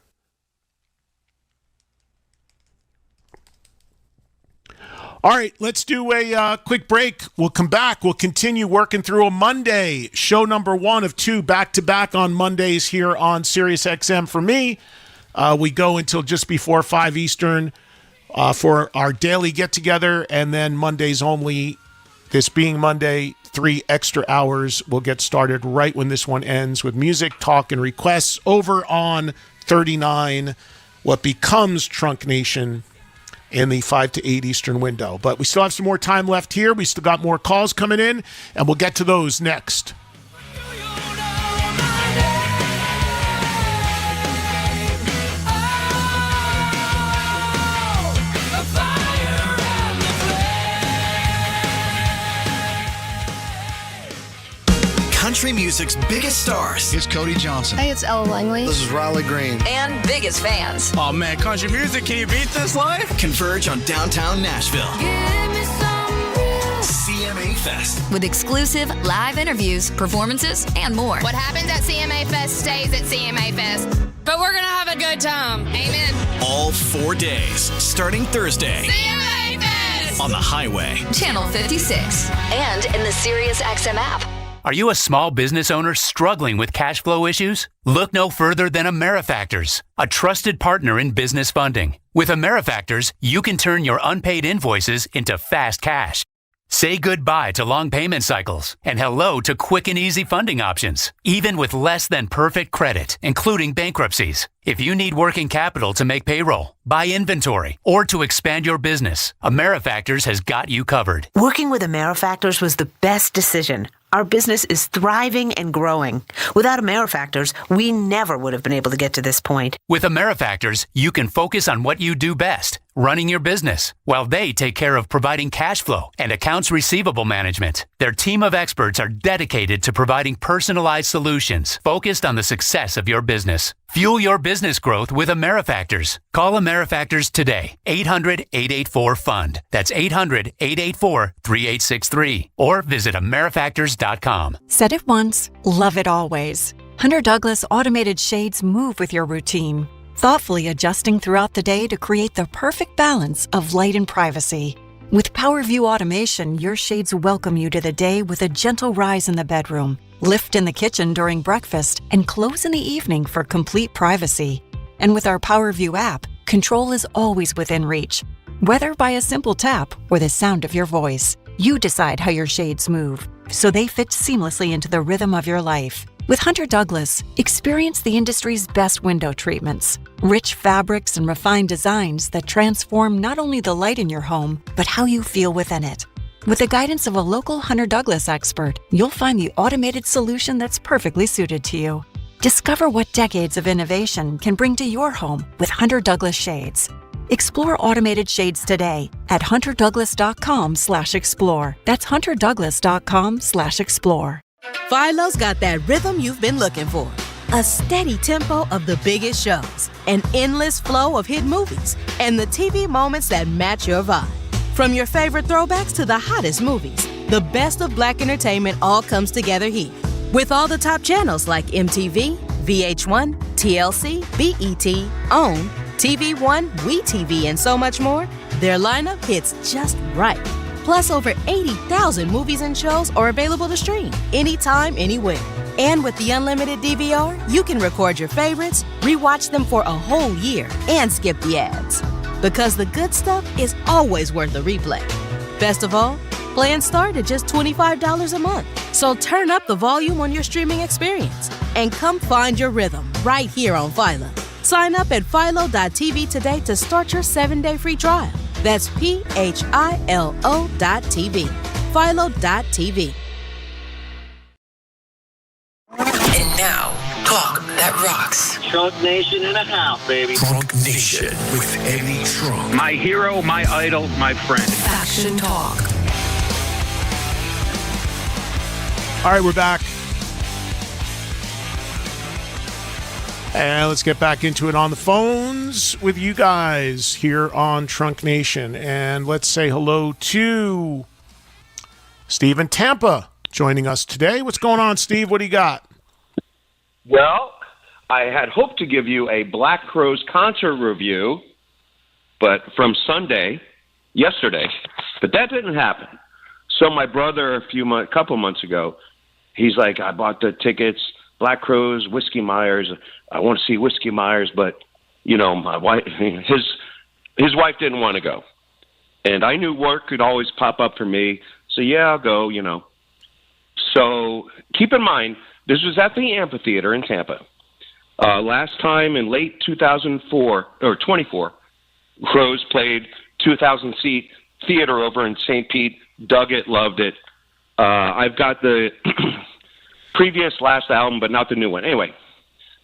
All right, let's do a quick break. We'll come back. We'll continue working through a Monday. Show number 1 of 2 back-to-back on Mondays here on SiriusXM for me. We go until just before 5 Eastern for our daily get-together, and then Mondays only. This being Monday, 3 extra hours. We'll get started right when this one ends with music, talk, and requests over on 39, what becomes Trunk Nation in the 5 to 8 Eastern window. But we still have some more time left here. We still got more calls coming in, and we'll get to those next. Country music's biggest stars. It's Cody Johnson. Hey, it's Ella Langley. This is Riley Green. And biggest fans. Oh man, country music, can you beat this live? Converge on downtown Nashville. Give me some real. CMA Fest. With exclusive live interviews, performances, and more. What happens at CMA Fest stays at CMA Fest. But we're going to have a good time. Amen. All 4 days, starting Thursday. CMA Fest! On the highway. Channel 56. And in the SiriusXM app. Are you a small business owner struggling with cash flow issues? Look no further than AmeriFactors, a trusted partner in business funding. With AmeriFactors, you can turn your unpaid invoices into fast cash. Say goodbye to long payment cycles and hello to quick and easy funding options, even with less than perfect credit, including bankruptcies. If you need working capital to make payroll, buy inventory, or to expand your business, AmeriFactors has got you covered. Working with AmeriFactors was the best decision. Our business is thriving and growing. Without AmeriFactors, we never would have been able to get to this point. With AmeriFactors, you can focus on what you do best, running your business, while they take care of providing cash flow and accounts receivable management. Their team of experts are dedicated to providing personalized solutions focused on the success of your business. Fuel your business growth with AmeriFactors. Call AmeriFactors today, 800-884-FUND. That's 800-884-3863. Or visit AmeriFactors.com. Said it once, love it always. Hunter Douglas automated shades move with your routine, thoughtfully adjusting throughout the day to create the perfect balance of light and privacy. With PowerView automation, your shades welcome you to the day with a gentle rise in the bedroom, lift in the kitchen during breakfast, and close in the evening for complete privacy. And with our PowerView app, control is always within reach. Whether by a simple tap or the sound of your voice, you decide how your shades move, so they fit seamlessly into the rhythm of your life. With Hunter Douglas, experience the industry's best window treatments, rich fabrics and refined designs that transform not only the light in your home, but how you feel within it. With the guidance of a local Hunter Douglas expert, you'll find the automated solution that's perfectly suited to you. Discover what decades of innovation can bring to your home with Hunter Douglas Shades. Explore automated shades today at hunterdouglas.com/explore. That's hunterdouglas.com/explore. Philo's got that rhythm you've been looking for. A steady tempo of the biggest shows, an endless flow of hit movies, and the TV moments that match your vibe. From your favorite throwbacks to the hottest movies, the best of Black entertainment all comes together here. With all the top channels like MTV, VH1, TLC, BET, OWN, TV One, WeTV, and so much more, their lineup hits just right. Plus, over 80,000 movies and shows are available to stream anytime, anywhere. And with the unlimited DVR, you can record your favorites, rewatch them for a whole year, and skip the ads. Because the good stuff is always worth a replay. Best of all, plans start at just $25 a month. So turn up the volume on your streaming experience and come find your rhythm right here on Philo. Sign up at philo.tv today to start your 7-day free trial. That's PHILO.TV. Philo.tv. And now, talk that rocks. Trunk Nation in a house, baby. Trunk Nation with Eddie Trunk. My hero, my idol, my friend. Action Talk. All right, we're back. And let's get back into it on the phones with you guys here on Trunk Nation. And let's say hello to Steve in Tampa joining us today. What's going on, Steve? What do you got? Well, I had hoped to give you a Black Crowes concert review, but from yesterday, but that didn't happen. So my brother, a couple months ago, he's like, I bought the tickets, Black Crowes, Whiskey Myers. I want to see Whiskey Myers, but my wife, his wife didn't want to go, and I knew work could always pop up for me. So yeah, I'll go. So keep in mind, this was at the amphitheater in Tampa. Last time in late 2004 or 24, Crowes played 2,000-seat theater over in St. Pete. Dug it, loved it. I've got the previous last album, but not the new one. Anyway,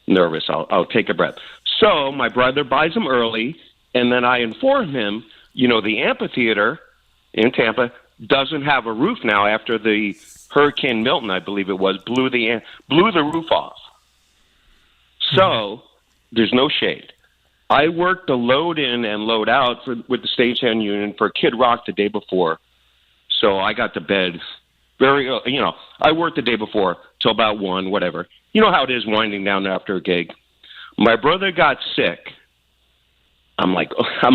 nervous. I'll take a breath. So my brother buys them early, and then I inform him, the amphitheater in Tampa doesn't have a roof now after the Hurricane Milton, I believe it was, blew the roof off. So there's no shade. I worked the load in and load out with the Stagehand Union for Kid Rock the day before. So I got to bed very, I worked the day before till about 1, whatever. You know how it is winding down after a gig. My brother got sick. I'm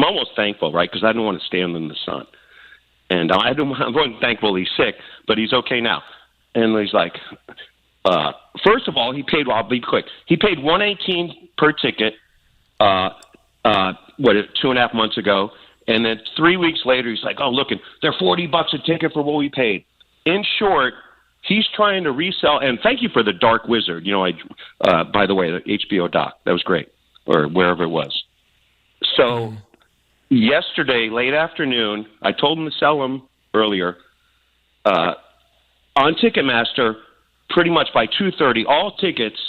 almost thankful, right? Because I didn't want to stand in the sun. And I wasn't thankful he's sick, but he's okay now. And he's like, first of all, I'll be quick. He paid $118 per ticket, 2.5 months ago. And then 3 weeks later, he's like, oh, look, they're $40 a ticket for what we paid. In short, he's trying to resell. And thank you for the Dark Wizard. By the way, the HBO doc, that was great, or wherever it was. So yesterday, late afternoon, I told him to sell them earlier. On Ticketmaster, pretty much by 2:30, all tickets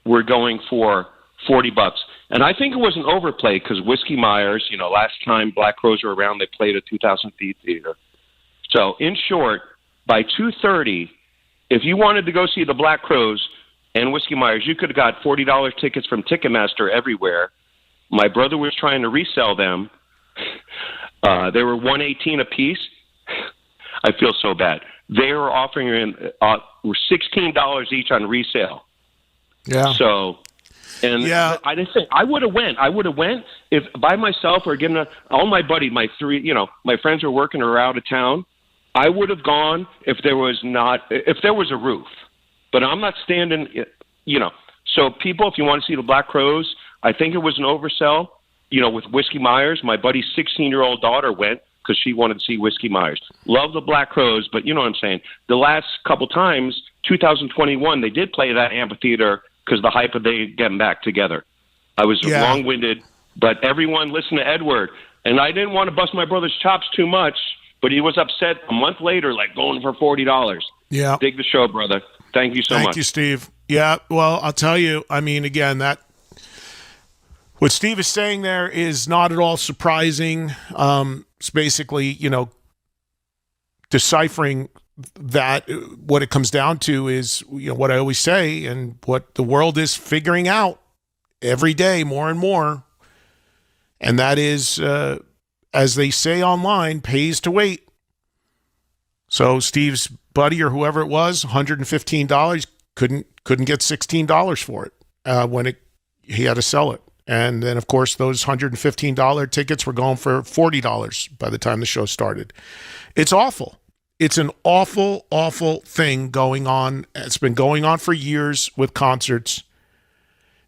were going for $40. And I think it was an overplay because Whiskey Myers, last time Black Crowes were around, they played a 2,000-seat theater. So in short, by 2:30, if you wanted to go see the Black Crowes and Whiskey Myers, you could have got $40 tickets from Ticketmaster everywhere. My brother was trying to resell them. They were $118 a piece. I feel so bad. They were offering $16 each on resale. Yeah. So, I didn't think I would have went. I would have went if by myself or given all my buddies, my friends were working or out of town. I would have gone if there was a roof, but I'm not standing. So people, if you want to see the Black Crowes, I think it was an oversell. With Whiskey Myers, my buddy's 16-year-old daughter went because she wanted to see Whiskey Myers. Love the Black Crowes, but you know what I'm saying. The last couple times, 2021, they did play that amphitheater because the hype of they getting back together. I was long-winded, but everyone listened to Edward, and I didn't want to bust my brother's chops too much, but he was upset a month later, going for $40. Yeah. Dig the show, brother. Thank you so much. Thank you, Steve. Yeah, well, I'll tell you, again, what Steve is saying there is not at all surprising. It's basically, deciphering that what it comes down to is, what I always say and what the world is figuring out every day more and more. And that is, as they say online, pays to wait. So Steve's buddy or whoever it was, $115, couldn't get $16 for it when he had to sell it. And then, of course, those $115 tickets were going for $40 by the time the show started. It's awful. It's an awful, awful thing going on. It's been going on for years with concerts.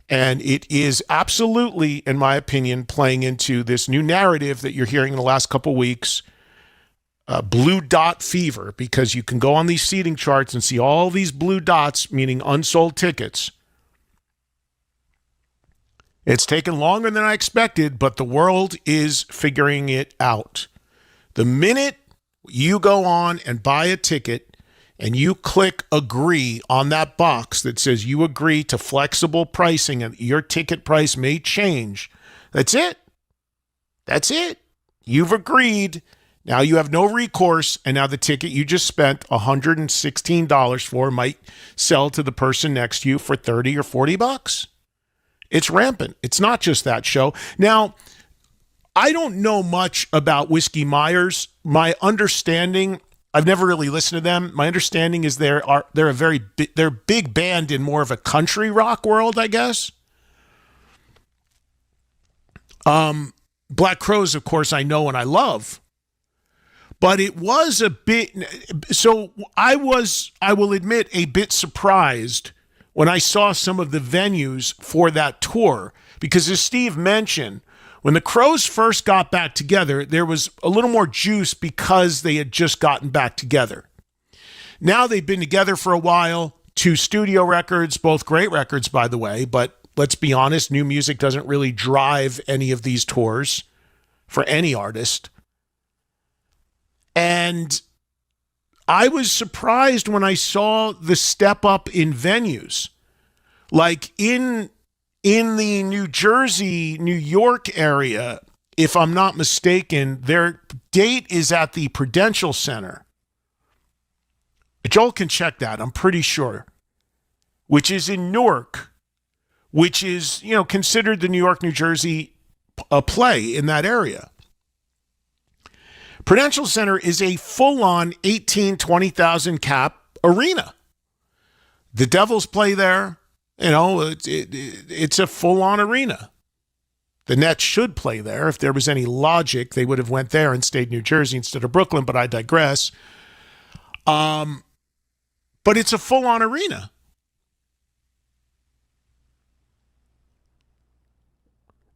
And it is absolutely, in my opinion, playing into this new narrative that you're hearing in the last couple of weeks, blue dot fever, because you can go on these seating charts and see all these blue dots, meaning unsold tickets. It's taken longer than I expected, but the world is figuring it out. The minute you go on and buy a ticket and you click agree on that box that says you agree to flexible pricing and your ticket price may change, that's it. That's it. You've agreed. Now you have no recourse, and now the ticket you just spent $116 for might sell to the person next to you for $30 or $40. It's rampant. It's not just that show. Now, I don't know much about Whiskey Myers. My understanding, I've never really listened to them. My understanding is they're a big band in more of a country rock world, I guess. Black Crowes, of course, I know and I love. But it was a bit, so I will admit, a bit surprised when I saw some of the venues for that tour. Because as Steve mentioned, when the Crowes first got back together, there was a little more juice because they had just gotten back together. Now they've been together for a while, 2 studio records, both great records, by the way, but let's be honest, new music doesn't really drive any of these tours for any artist. And I was surprised when I saw the step up in venues. Like in the New Jersey, New York area, if I'm not mistaken, their date is at the Prudential Center. Joel can check that, I'm pretty sure. Which is in Newark, which is, considered the New York, New Jersey play in that area. Prudential Center is a full-on 20,000 cap arena. The Devils play there. It's a full-on arena. The Nets should play there. If there was any logic, they would have went there and stayed New Jersey instead of Brooklyn, but I digress. But it's a full-on arena.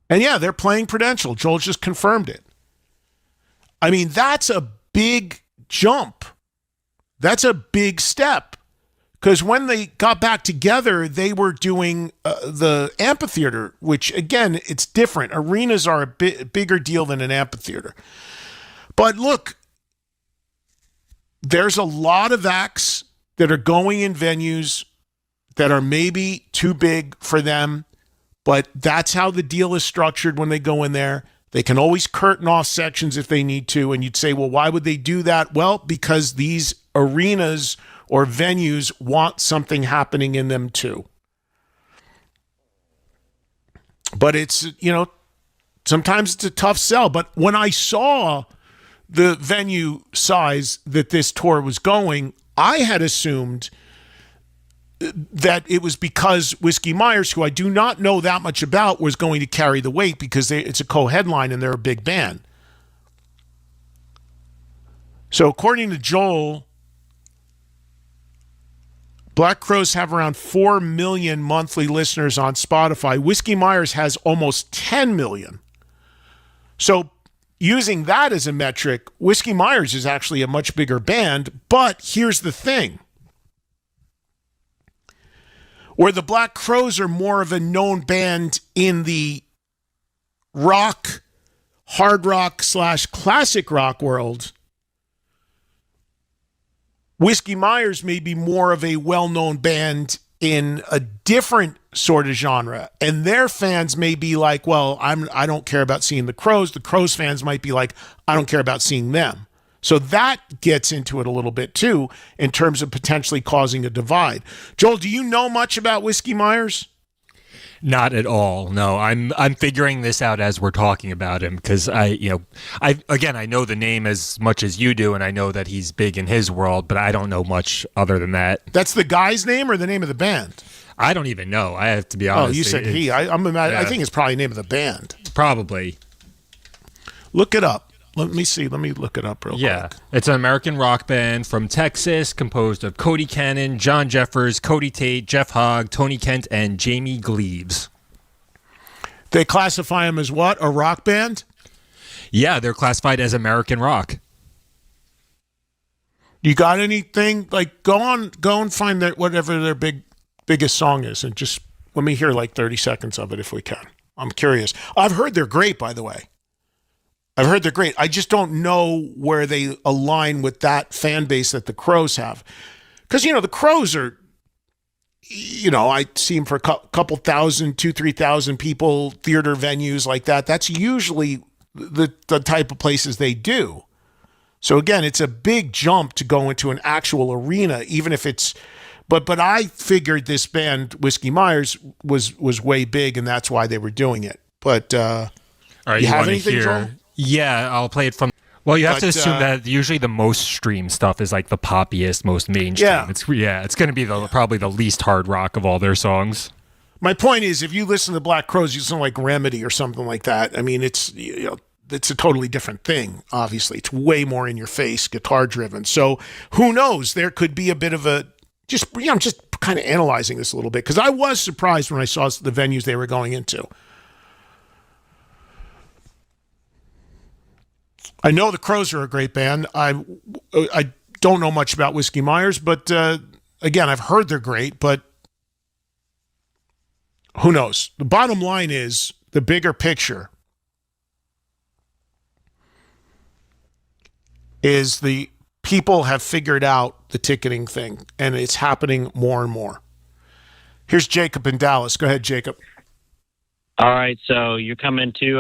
And yeah, they're playing Prudential. Joel just confirmed it. I mean, that's a big jump. That's a big step. Because when they got back together, they were doing the amphitheater, which, again, it's different. Arenas are a bigger deal than an amphitheater. But look, there's a lot of acts that are going in venues that are maybe too big for them, but that's how the deal is structured when they go in there. They can always curtain off sections if they need to, and you'd say, well, why would they do that? Well, because these arenas or venues want something happening in them too. But it's, sometimes it's a tough sell. But when I saw the venue size that this tour was going, I had assumed that it was because Whiskey Myers, who I do not know that much about, was going to carry the weight because it's a co-headline and they're a big band. So according to Joel, Black Crowes have around 4 million monthly listeners on Spotify. Whiskey Myers has almost 10 million. So using that as a metric, Whiskey Myers is actually a much bigger band. But here's the thing. Where the Black Crowes are more of a known band in the rock, hard rock / classic rock world, Whiskey Myers may be more of a well-known band in a different sort of genre. And their fans may be like, well, I don't care about seeing the Crowes. The Crowes fans might be like, I don't care about seeing them. So that gets into it a little bit too, in terms of potentially causing a divide. Joel, do you know much about Whiskey Myers? Not at all. No, I'm figuring this out as we're talking about him because I know the name as much as you do, and I know that he's big in his world, but I don't know much other than that. That's the guy's name or the name of the band? I don't even know. I have to be honest. Oh, you said he. I think it's probably the name of the band. Probably. Look it up. Let me see. Let me look it up real quick. It's an American rock band from Texas composed of Cody Cannon, John Jeffers, Cody Tate, Jeff Hogg, Tony Kent, and Jamie Gleaves. They classify them as what? A rock band? Yeah, they're classified as American rock. You got anything? Like, go and find whatever their biggest song is, and just let me hear like 30 seconds of it if we can. I'm curious. I've heard they're great, by the way. I've heard they're great. I just don't know where they align with that fan base that the Crows have. Because, the Crows are, I see them for a couple thousand, 2,000-3,000 people, theater venues like that. That's usually the type of places they do. So, again, it's a big jump to go into an actual arena, even if it's... But I figured this band, Whiskey Myers, was way big, and that's why they were doing it. But all right, you have anything, Joel? Yeah, I'll play it from... Well, you have to assume that usually the most streamed stuff is like the poppiest, most mainstream. Yeah. It's going to be probably the least hard rock of all their songs. My point is, if you listen to Black Crowes, you listen to like Remedy or something like that. I mean, it's a totally different thing, obviously. It's way more in your face, guitar-driven. So who knows? There could be a bit of a... I'm just kind of analyzing this a little bit, because I was surprised when I saw the venues they were going into. I know the Crows are a great band. I don't know much about Whiskey Myers, but again, I've heard they're great, but who knows? The bottom line is the bigger picture is the people have figured out the ticketing thing, and it's happening more and more. Here's Jacob in Dallas. Go ahead, Jacob. All right, so you're coming to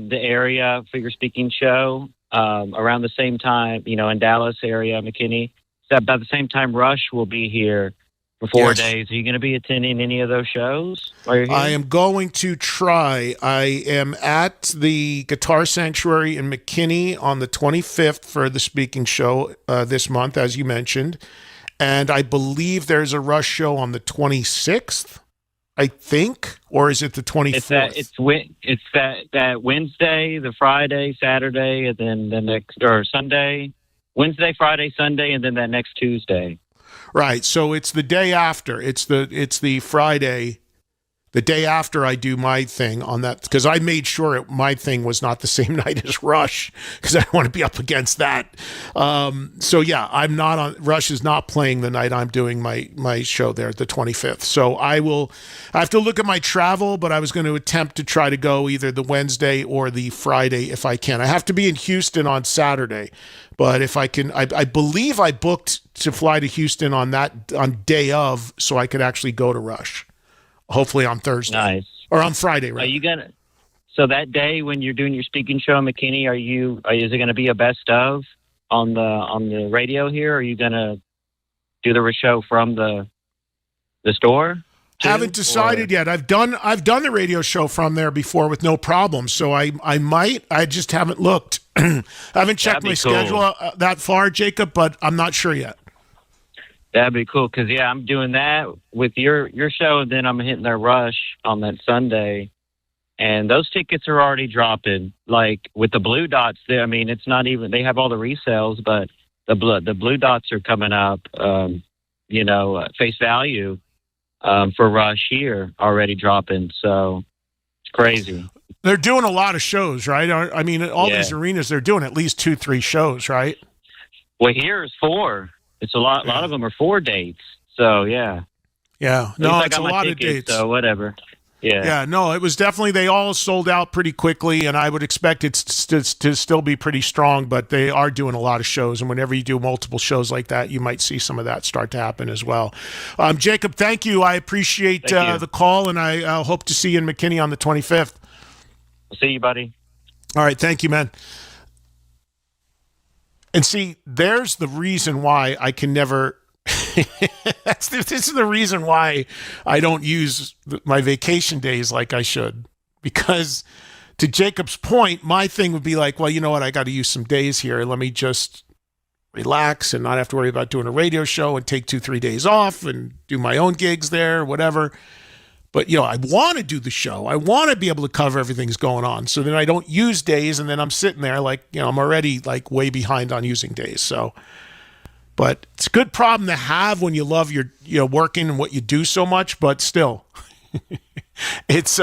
the area for your speaking show around the same time, in Dallas area, McKinney. So about the same time Rush will be here for 4 days. Are you going to be attending any of those shows while you're here? I am going to try. I am at the Guitar Sanctuary in McKinney on the 25th for the speaking show this month, as you mentioned. And I believe there's a Rush show on the 26th, I think, or is it the 24th? It's that Wednesday, the Friday, Saturday, and then the next, or Sunday. Wednesday, Friday, Sunday, and then that next Tuesday. Right. So it's the day after. It's the Friday, the day after I do my thing on that, because I made sure my thing was not the same night as Rush, because I don't want to be up against that. So yeah, I'm not on. Rush is not playing the night I'm doing my show there, the 25th. So I have to look at my travel, but I was going to attempt to try to go either the Wednesday or the Friday if I can. I have to be in Houston on Saturday, but if I can, I believe I booked to fly to Houston on day of, so I could actually go to Rush. Hopefully on Thursday. Nice. Or on Friday, right? Are you gonna? So that day when you're doing your speaking show in McKinney, is it going to be a best of on the radio here? Or are you going to do the show from the store? Haven't decided yet. I've done the radio show from there before with no problem. So I might. I just haven't looked. I haven't checked my schedule that far, Jacob, but I'm not sure yet. That'd be cool, because, I'm doing that with your show, and then I'm hitting their Rush on that Sunday. And those tickets are already dropping. Like, with the Blue Dots there, I mean, it's not even... They have all the resales, but the Blue Dots are coming up, face value for Rush here already dropping. So, it's crazy. They're doing a lot of shows, right? I mean, all these arenas, they're doing at least 2-3 shows, right? Well, here is 4. It's a lot. A lot of them are 4 dates. So yeah. No, it's a lot of dates. So whatever. Yeah. No, it was definitely. They all sold out pretty quickly, and I would expect it to still be pretty strong. But they are doing a lot of shows, and whenever you do multiple shows like that, you might see some of that start to happen as well. Jacob, thank you. I appreciate the call, and I hope to see you in McKinney on the 25th. I'll see you, buddy. All right, thank you, man. And see, there's the reason why I can never. This is the reason why I don't use my vacation days like I should. Because to Jacob's point, my thing would be like, well, you know what? I got to use some days here. Let me just relax and not have to worry about doing a radio show and take 2-3 days off and do my own gigs there, whatever. But, I want to do the show. I want to be able to cover everything that's going on. So then I don't use days, and then I'm sitting there like, I'm already like way behind on using days. So, but it's a good problem to have when you love your, working and what you do so much, but still, it's,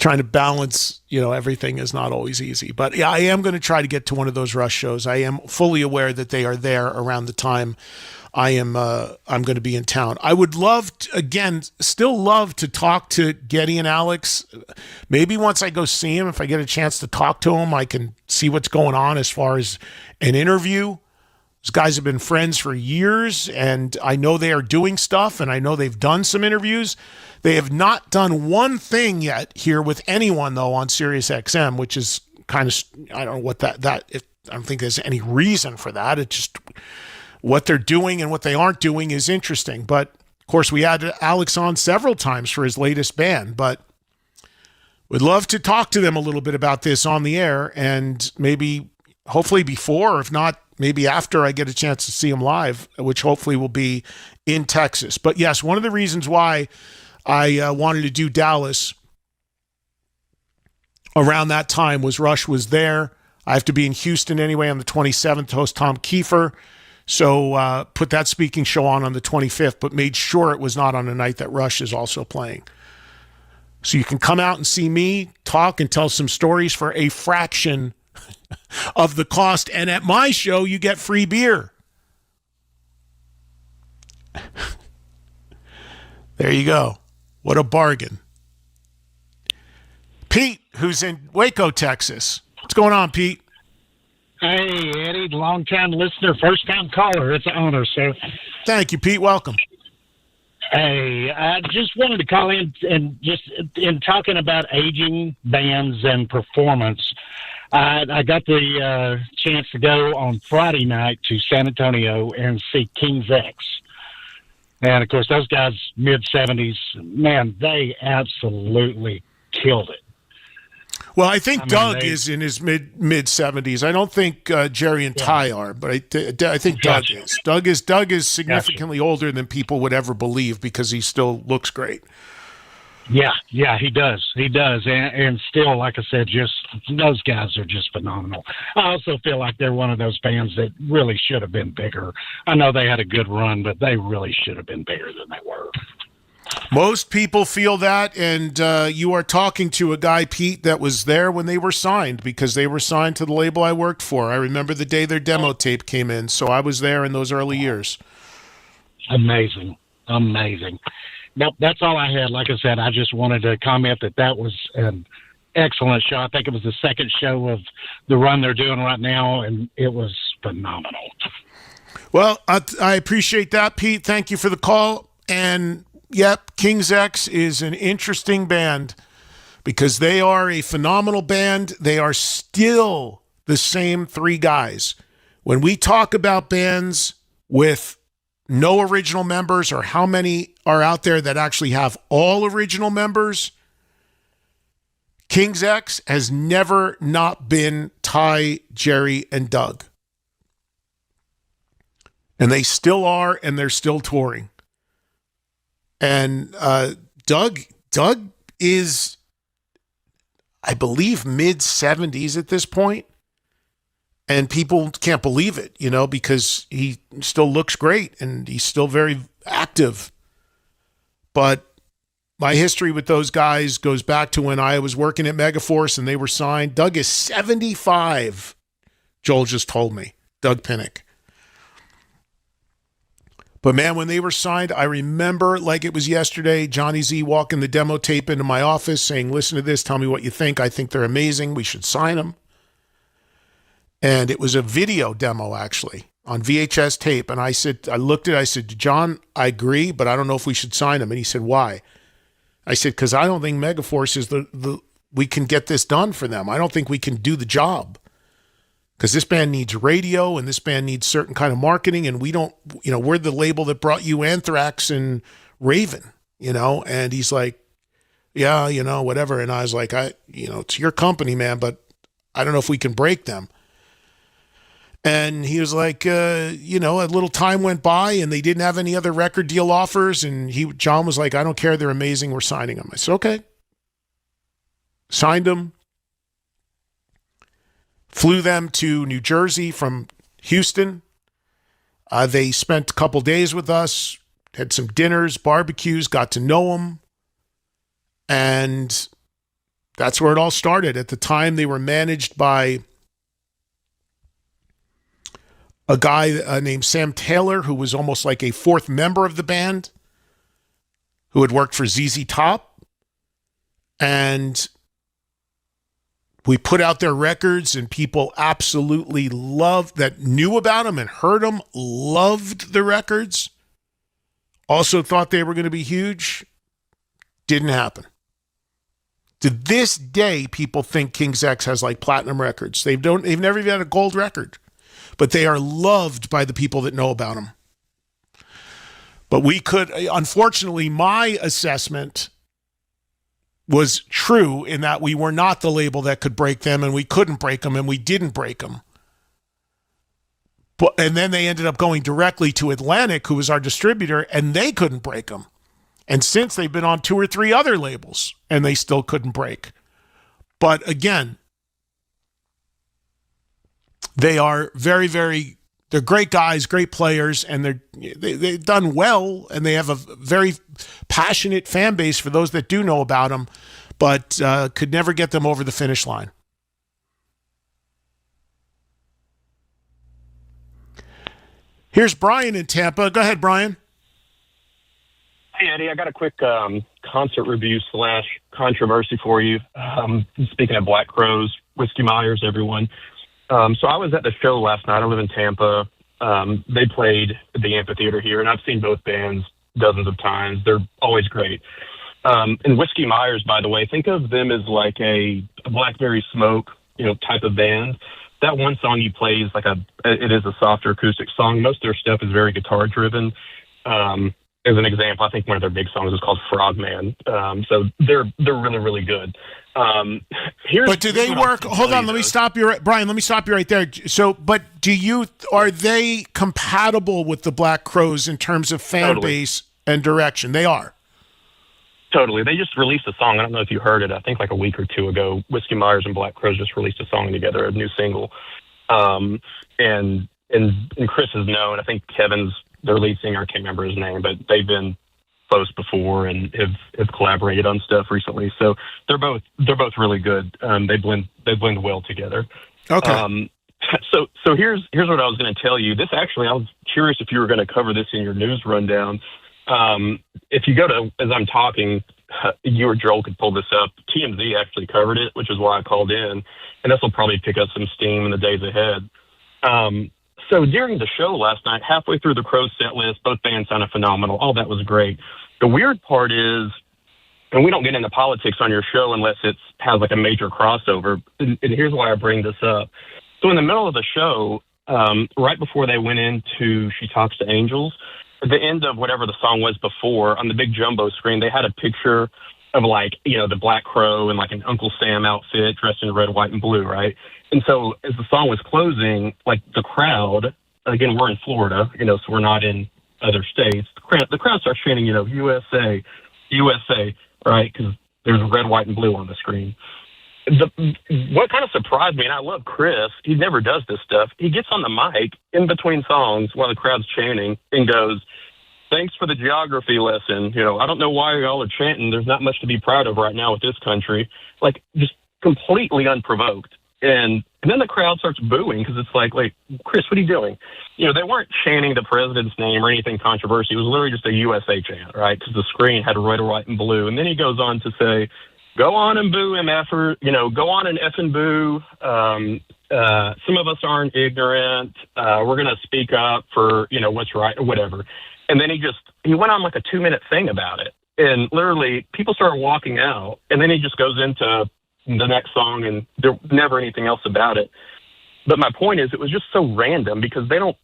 trying to balance, everything is not always easy. But yeah, I am going to try to get to one of those Rush shows. I am fully aware that they are there around the time I'm going to be in town. I would still love to talk to Geddy and Alex. Maybe once I go see him, if I get a chance to talk to him, I can see what's going on as far as an interview. Those guys have been friends for years, and I know they are doing stuff, and I know they've done some interviews. They have not done one thing yet here with anyone, though, on Sirius XM, which is kind of, I don't know what I don't think there's any reason for that. It's just what they're doing and what they aren't doing is interesting. But, of course, we had Alex on several times for his latest band, but would love to talk to them a little bit about this on the air, and maybe, hopefully before, or if not, maybe after I get a chance to see them live, which hopefully will be in Texas. But yes, one of the reasons why I wanted to do Dallas around that time was Rush was there. I have to be in Houston anyway on the 27th to host Tom Kiefer. So put that speaking show on the 25th, but made sure it was not on a night that Rush is also playing. So you can come out and see me talk and tell some stories for a fraction of the cost. And at my show, you get free beer. There you go. What a bargain. Pete, who's in Waco, Texas. What's going on, Pete? Hey, Eddie, long-time listener, first-time caller. It's an honor, sir. Thank you, Pete. Welcome. Hey, I just wanted to call in and just in talking about aging bands and performance. I got the chance to go on Friday night to San Antonio and see King's X. And, of course, those guys, mid-70s, man, they absolutely killed it. Well, I think Doug is in his mid-70s. I don't think Jerry and Ty are, but I think Doug is. Doug is significantly older than people would ever believe because he still looks great. Yeah, he does. He does. And still, like I said, just those guys are just phenomenal. I also feel like they're one of those bands that really should have been bigger. I know they had a good run, but they really should have been bigger than they were. Most people feel that, and you are talking to a guy, Pete, that was there when they were signed, because they were signed to the label I worked for. I remember the day their demo tape came in, so I was there in those early years. Amazing. Nope, that's all I had. Like I said, I just wanted to comment that was an excellent show. I think it was the second show of the run they're doing right now, and it was phenomenal. Well, I appreciate that, Pete. Thank you for the call. And, yep, King's X is an interesting band because they are a phenomenal band. They are still the same three guys. When we talk about bands with no original members, or how many are out there that actually have all original members, King's X has never not been Ty, Jerry, and Doug. And they still are, and they're still touring. And Doug is, I believe, mid-70s at this point. And people can't believe it, because he still looks great and he's still very active. But my history with those guys goes back to when I was working at Megaforce and they were signed. Doug is 75, Joel just told me, Doug Pinnick. But, man, when they were signed, I remember like it was yesterday, Johnny Z walking the demo tape into my office saying, listen to this, tell me what you think. I think they're amazing. We should sign them. And it was a video demo, actually, on VHS tape. And I said, John, I agree, but I don't know if we should sign him. And he said, why? I said, because I don't think Megaforce is we can get this done for them. I don't think we can do the job. Because this band needs radio and this band needs certain kind of marketing, and we don't, we're the label that brought you Anthrax and Raven, and he's like, yeah, whatever. And I was like, it's your company, man, but I don't know if we can break them. And he was like, a little time went by and they didn't have any other record deal offers. And John was like, I don't care. They're amazing. We're signing them. I said, okay. Signed them. Flew them to New Jersey from Houston. They spent a couple days with us, had some dinners, barbecues, got to know them. And that's where it all started. At the time, they were managed by a guy named Sam Taylor, who was almost like a fourth member of the band, who had worked for ZZ Top. And we put out their records, and people absolutely knew about them and heard them, loved the records, also thought they were going to be huge. Didn't happen. To this day, people think King's X has like platinum records. They've never even had a gold record, but they are loved by the people that know about them. But unfortunately, my assessment was true in that we were not the label that could break them, and we couldn't break them, and we didn't break them. And then they ended up going directly to Atlantic, who was our distributor, and they couldn't break them. And since they've been on 2 or 3 other labels, and they still couldn't break. But again, they are they're great guys, great players, and they've done well, and they have a very passionate fan base for those that do know about them, but could never get them over the finish line. Here's Brian in Tampa. Go ahead, Brian. Hey, Eddie, I got a quick concert review / controversy for you. Speaking of Black Crowes, Whiskey Myers, everyone. So I was at the show last night. I live in Tampa. They played at the amphitheater here, and I've seen both bands dozens of times. They're always great. And Whiskey Myers, by the way, think of them as like a Blackberry Smoke, type of band. That one song you play is it is a softer acoustic song. Most of their stuff is very guitar driven. As an example, I think one of their big songs is called Frogman. So they're really, really good. But do they work? Hold on, let me stop you, Brian. Let me stop you right there. So, but are they compatible with the Black Crowes in terms of fan base and direction? They are. Totally. They just released a song. I don't know if you heard it. I think like a week or 2 ago, Whiskey Myers and Black Crowes just released a song together, a new single. And Chris is known. I think Kevin's their lead singer. I can't remember his name, but they've been close before and have collaborated on stuff recently. So they're both really good. They blend well together. Okay. So here's what I was going to tell you. This actually, I was curious if you were going to cover this in your news rundown. If you go to, as I'm talking, you or Joel could pull this up. TMZ actually covered it, which is why I called in, and this will probably pick up some steam in the days ahead. So during the show last night, halfway through the Crowes set list, both bands sounded phenomenal. All that was great. The weird part is, and we don't get into politics on your show unless it has like a major crossover, and here's why I bring this up. So in the middle of the show, right before they went into She Talks to Angels, at the end of whatever the song was before, on the big jumbo screen, they had a picture of the Black Crow in like an Uncle Sam outfit dressed in red, white, and blue, right? And so as the song was closing, like the crowd, again, we're in Florida, so we're not in other states. The crowd starts chanting, USA, USA, right? Because there's red, white, and blue on the screen. What kind of surprised me, and I love Chris, he never does this stuff. He gets on the mic in between songs while the crowd's chanting and goes, "Thanks for the geography lesson. I don't know why y'all are chanting. There's not much to be proud of right now with this country." Like, just completely unprovoked. And then the crowd starts booing because it's like, Chris, what are you doing? They weren't chanting the president's name or anything controversial. It was literally just a USA chant, right? Because the screen had red, white, and blue. And then he goes on to say, "Go on and boo him, effer. Go on and effing boo. Some of us aren't ignorant. We're going to speak up for, what's right," or whatever. And then he went on like a 2-minute thing about it. And literally, people started walking out, and then he just goes into the next song, and there's never anything else about it. But my point is, it was just so random because they don't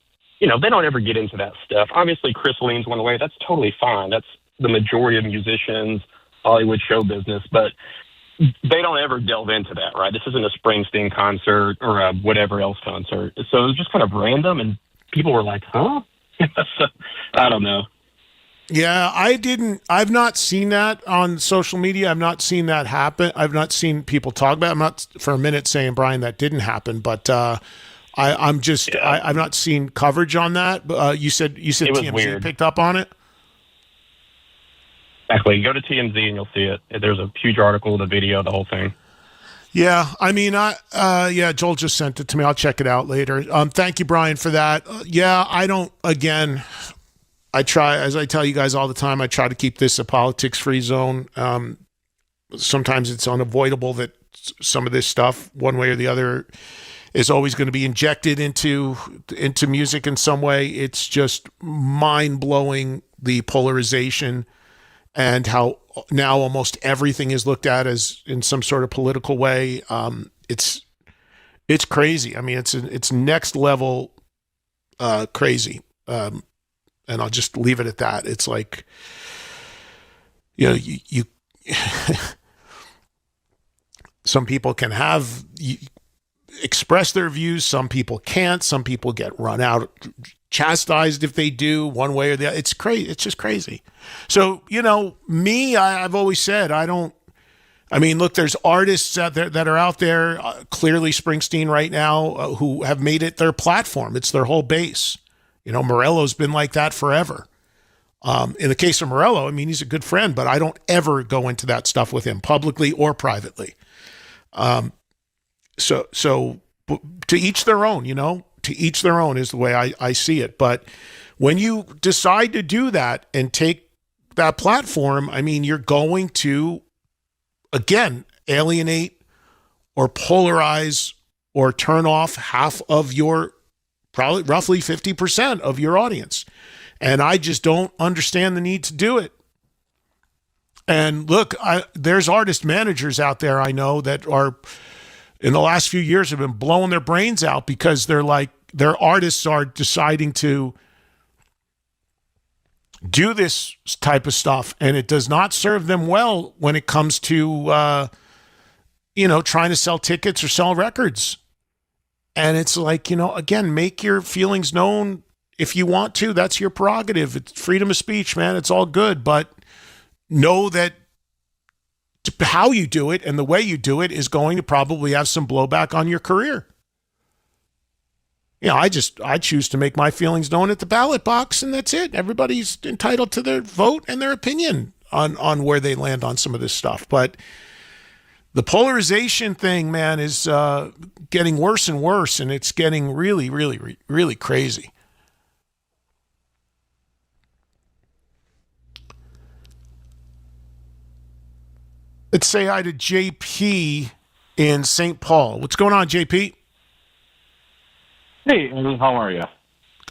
ever get into that stuff. Obviously, Chris leans one way. That's totally fine. That's the majority of musicians, Hollywood show business. But they don't ever delve into that, right? This isn't a Springsteen concert or a whatever else concert. So it was just kind of random, and people were like, huh? So, I don't know. Yeah, I've not seen that on social media. I've not seen that happen. I've not seen people talk about it. I'm not for a minute saying, Brian, that didn't happen, but I've not seen coverage on that. You said TMZ weird. Picked up on it? Exactly. Go to TMZ and you'll see it. There's a huge article, the video, the whole thing. Yeah, I mean, Joel just sent it to me. I'll check it out later. Thank you, Brian, for that. I try, as I tell you guys all the time, I try to keep this a politics-free zone. Sometimes it's unavoidable that some of this stuff, one way or the other, is always going to be injected into music in some way. It's just mind-blowing, the polarization and how now almost everything is looked at as in some sort of political way. It's crazy. I mean, it's next level crazy. And I'll just leave it at that. It's like, you some people can express their views. Some people can't. Some people get run out, chastised if they do one way or the other. It's crazy. It's just crazy. So, I've always said, look, there's artists out there that are out there, clearly Springsteen right now, who have made it their platform. It's their whole base. Morello's been like that forever. In the case of Morello, he's a good friend, but I don't ever go into that stuff with him publicly or privately. So to each their own, to each their own is the way I see it. But when you decide to do that and take that platform, you're going to, again, alienate or polarize or turn off half of your, probably roughly 50% of your audience. And I just don't understand the need to do it. And look, there's artist managers out there I know that are, in the last few years, have been blowing their brains out because their artists are deciding to do this type of stuff, and it does not serve them well when it comes to, trying to sell tickets or sell records. And it's like, again, make your feelings known if you want to. That's your prerogative. It's freedom of speech, man. It's all good. But know that how you do it and the way you do it is going to probably have some blowback on your career. I choose to make my feelings known at the ballot box, and that's it. Everybody's entitled to their vote and their opinion on where they land on some of this stuff. But the polarization thing, man, is getting worse and worse, and it's getting really, really, really crazy. Let's say hi to JP in St. Paul. What's going on, JP? Hey, Eddie, how are you?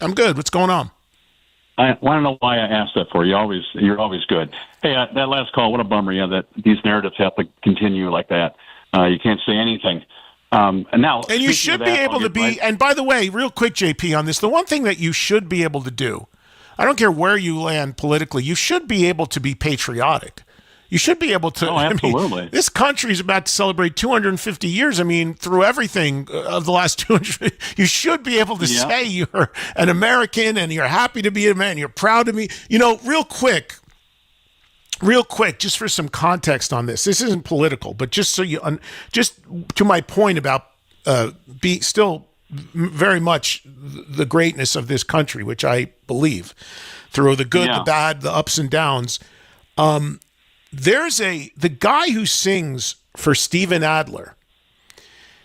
I'm good. What's going on? I want to know why I asked that for you. You're always good. Hey, that last call, what a bummer, that these narratives have to continue like that. You can't say anything. And you should be able to be, and by the way, real quick, JP, on this, the one thing that you should be able to do, I don't care where you land politically, you should be able to be patriotic. You should be able to. Oh, absolutely. This country is about to celebrate 250 years. Through everything of the last 200, you should be able to say you're an American and you're happy to be a man. You're proud to be. Real quick, just for some context on this. This isn't political, but just so just to my point about being still very much the greatness of this country, which I believe through the good, the bad, the ups and downs. There's the guy who sings for Steven Adler.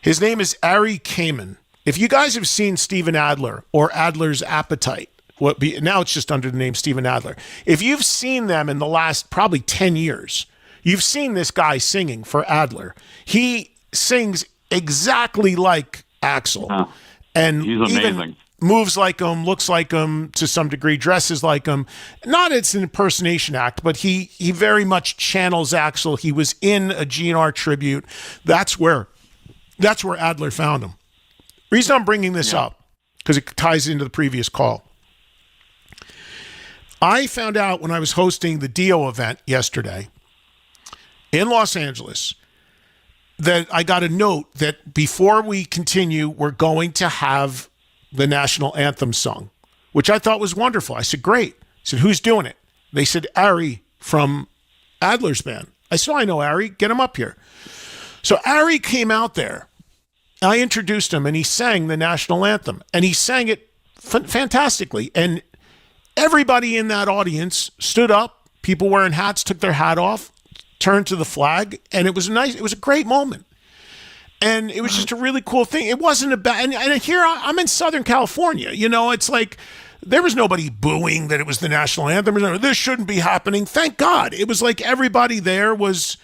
His name is Ari Kamen. If you guys have seen Steven Adler or Adler's Appetite, now it's just under the name Steven Adler. If you've seen them in the last probably 10 years, you've seen this guy singing for Adler. He sings exactly like Axl. And he's amazing. moves like him, looks like him to some degree, dresses like him. Not it's an impersonation act, but he very much channels Axl. He was in a GNR tribute. That's where Adler found him. Reason I'm bringing this up, because it ties into the previous call. I found out when I was hosting the Dio event yesterday in Los Angeles that I got a note that before we continue, we're going to have the national anthem sung, which I thought was wonderful. I said, great. I said, who's doing it? They said, Ari from Adler's band. I said, I know Ari. Get him up here. So Ari came out there. I introduced him, and he sang the national anthem, and he sang it fantastically. And everybody in that audience stood up. People wearing hats took their hat off, turned to the flag, and it was a great moment. And it was just a really cool thing. It wasn't and here I'm in Southern California. You know, it's like there was nobody booing that it was the national anthem. This shouldn't be happening. Thank God. It was like everybody there was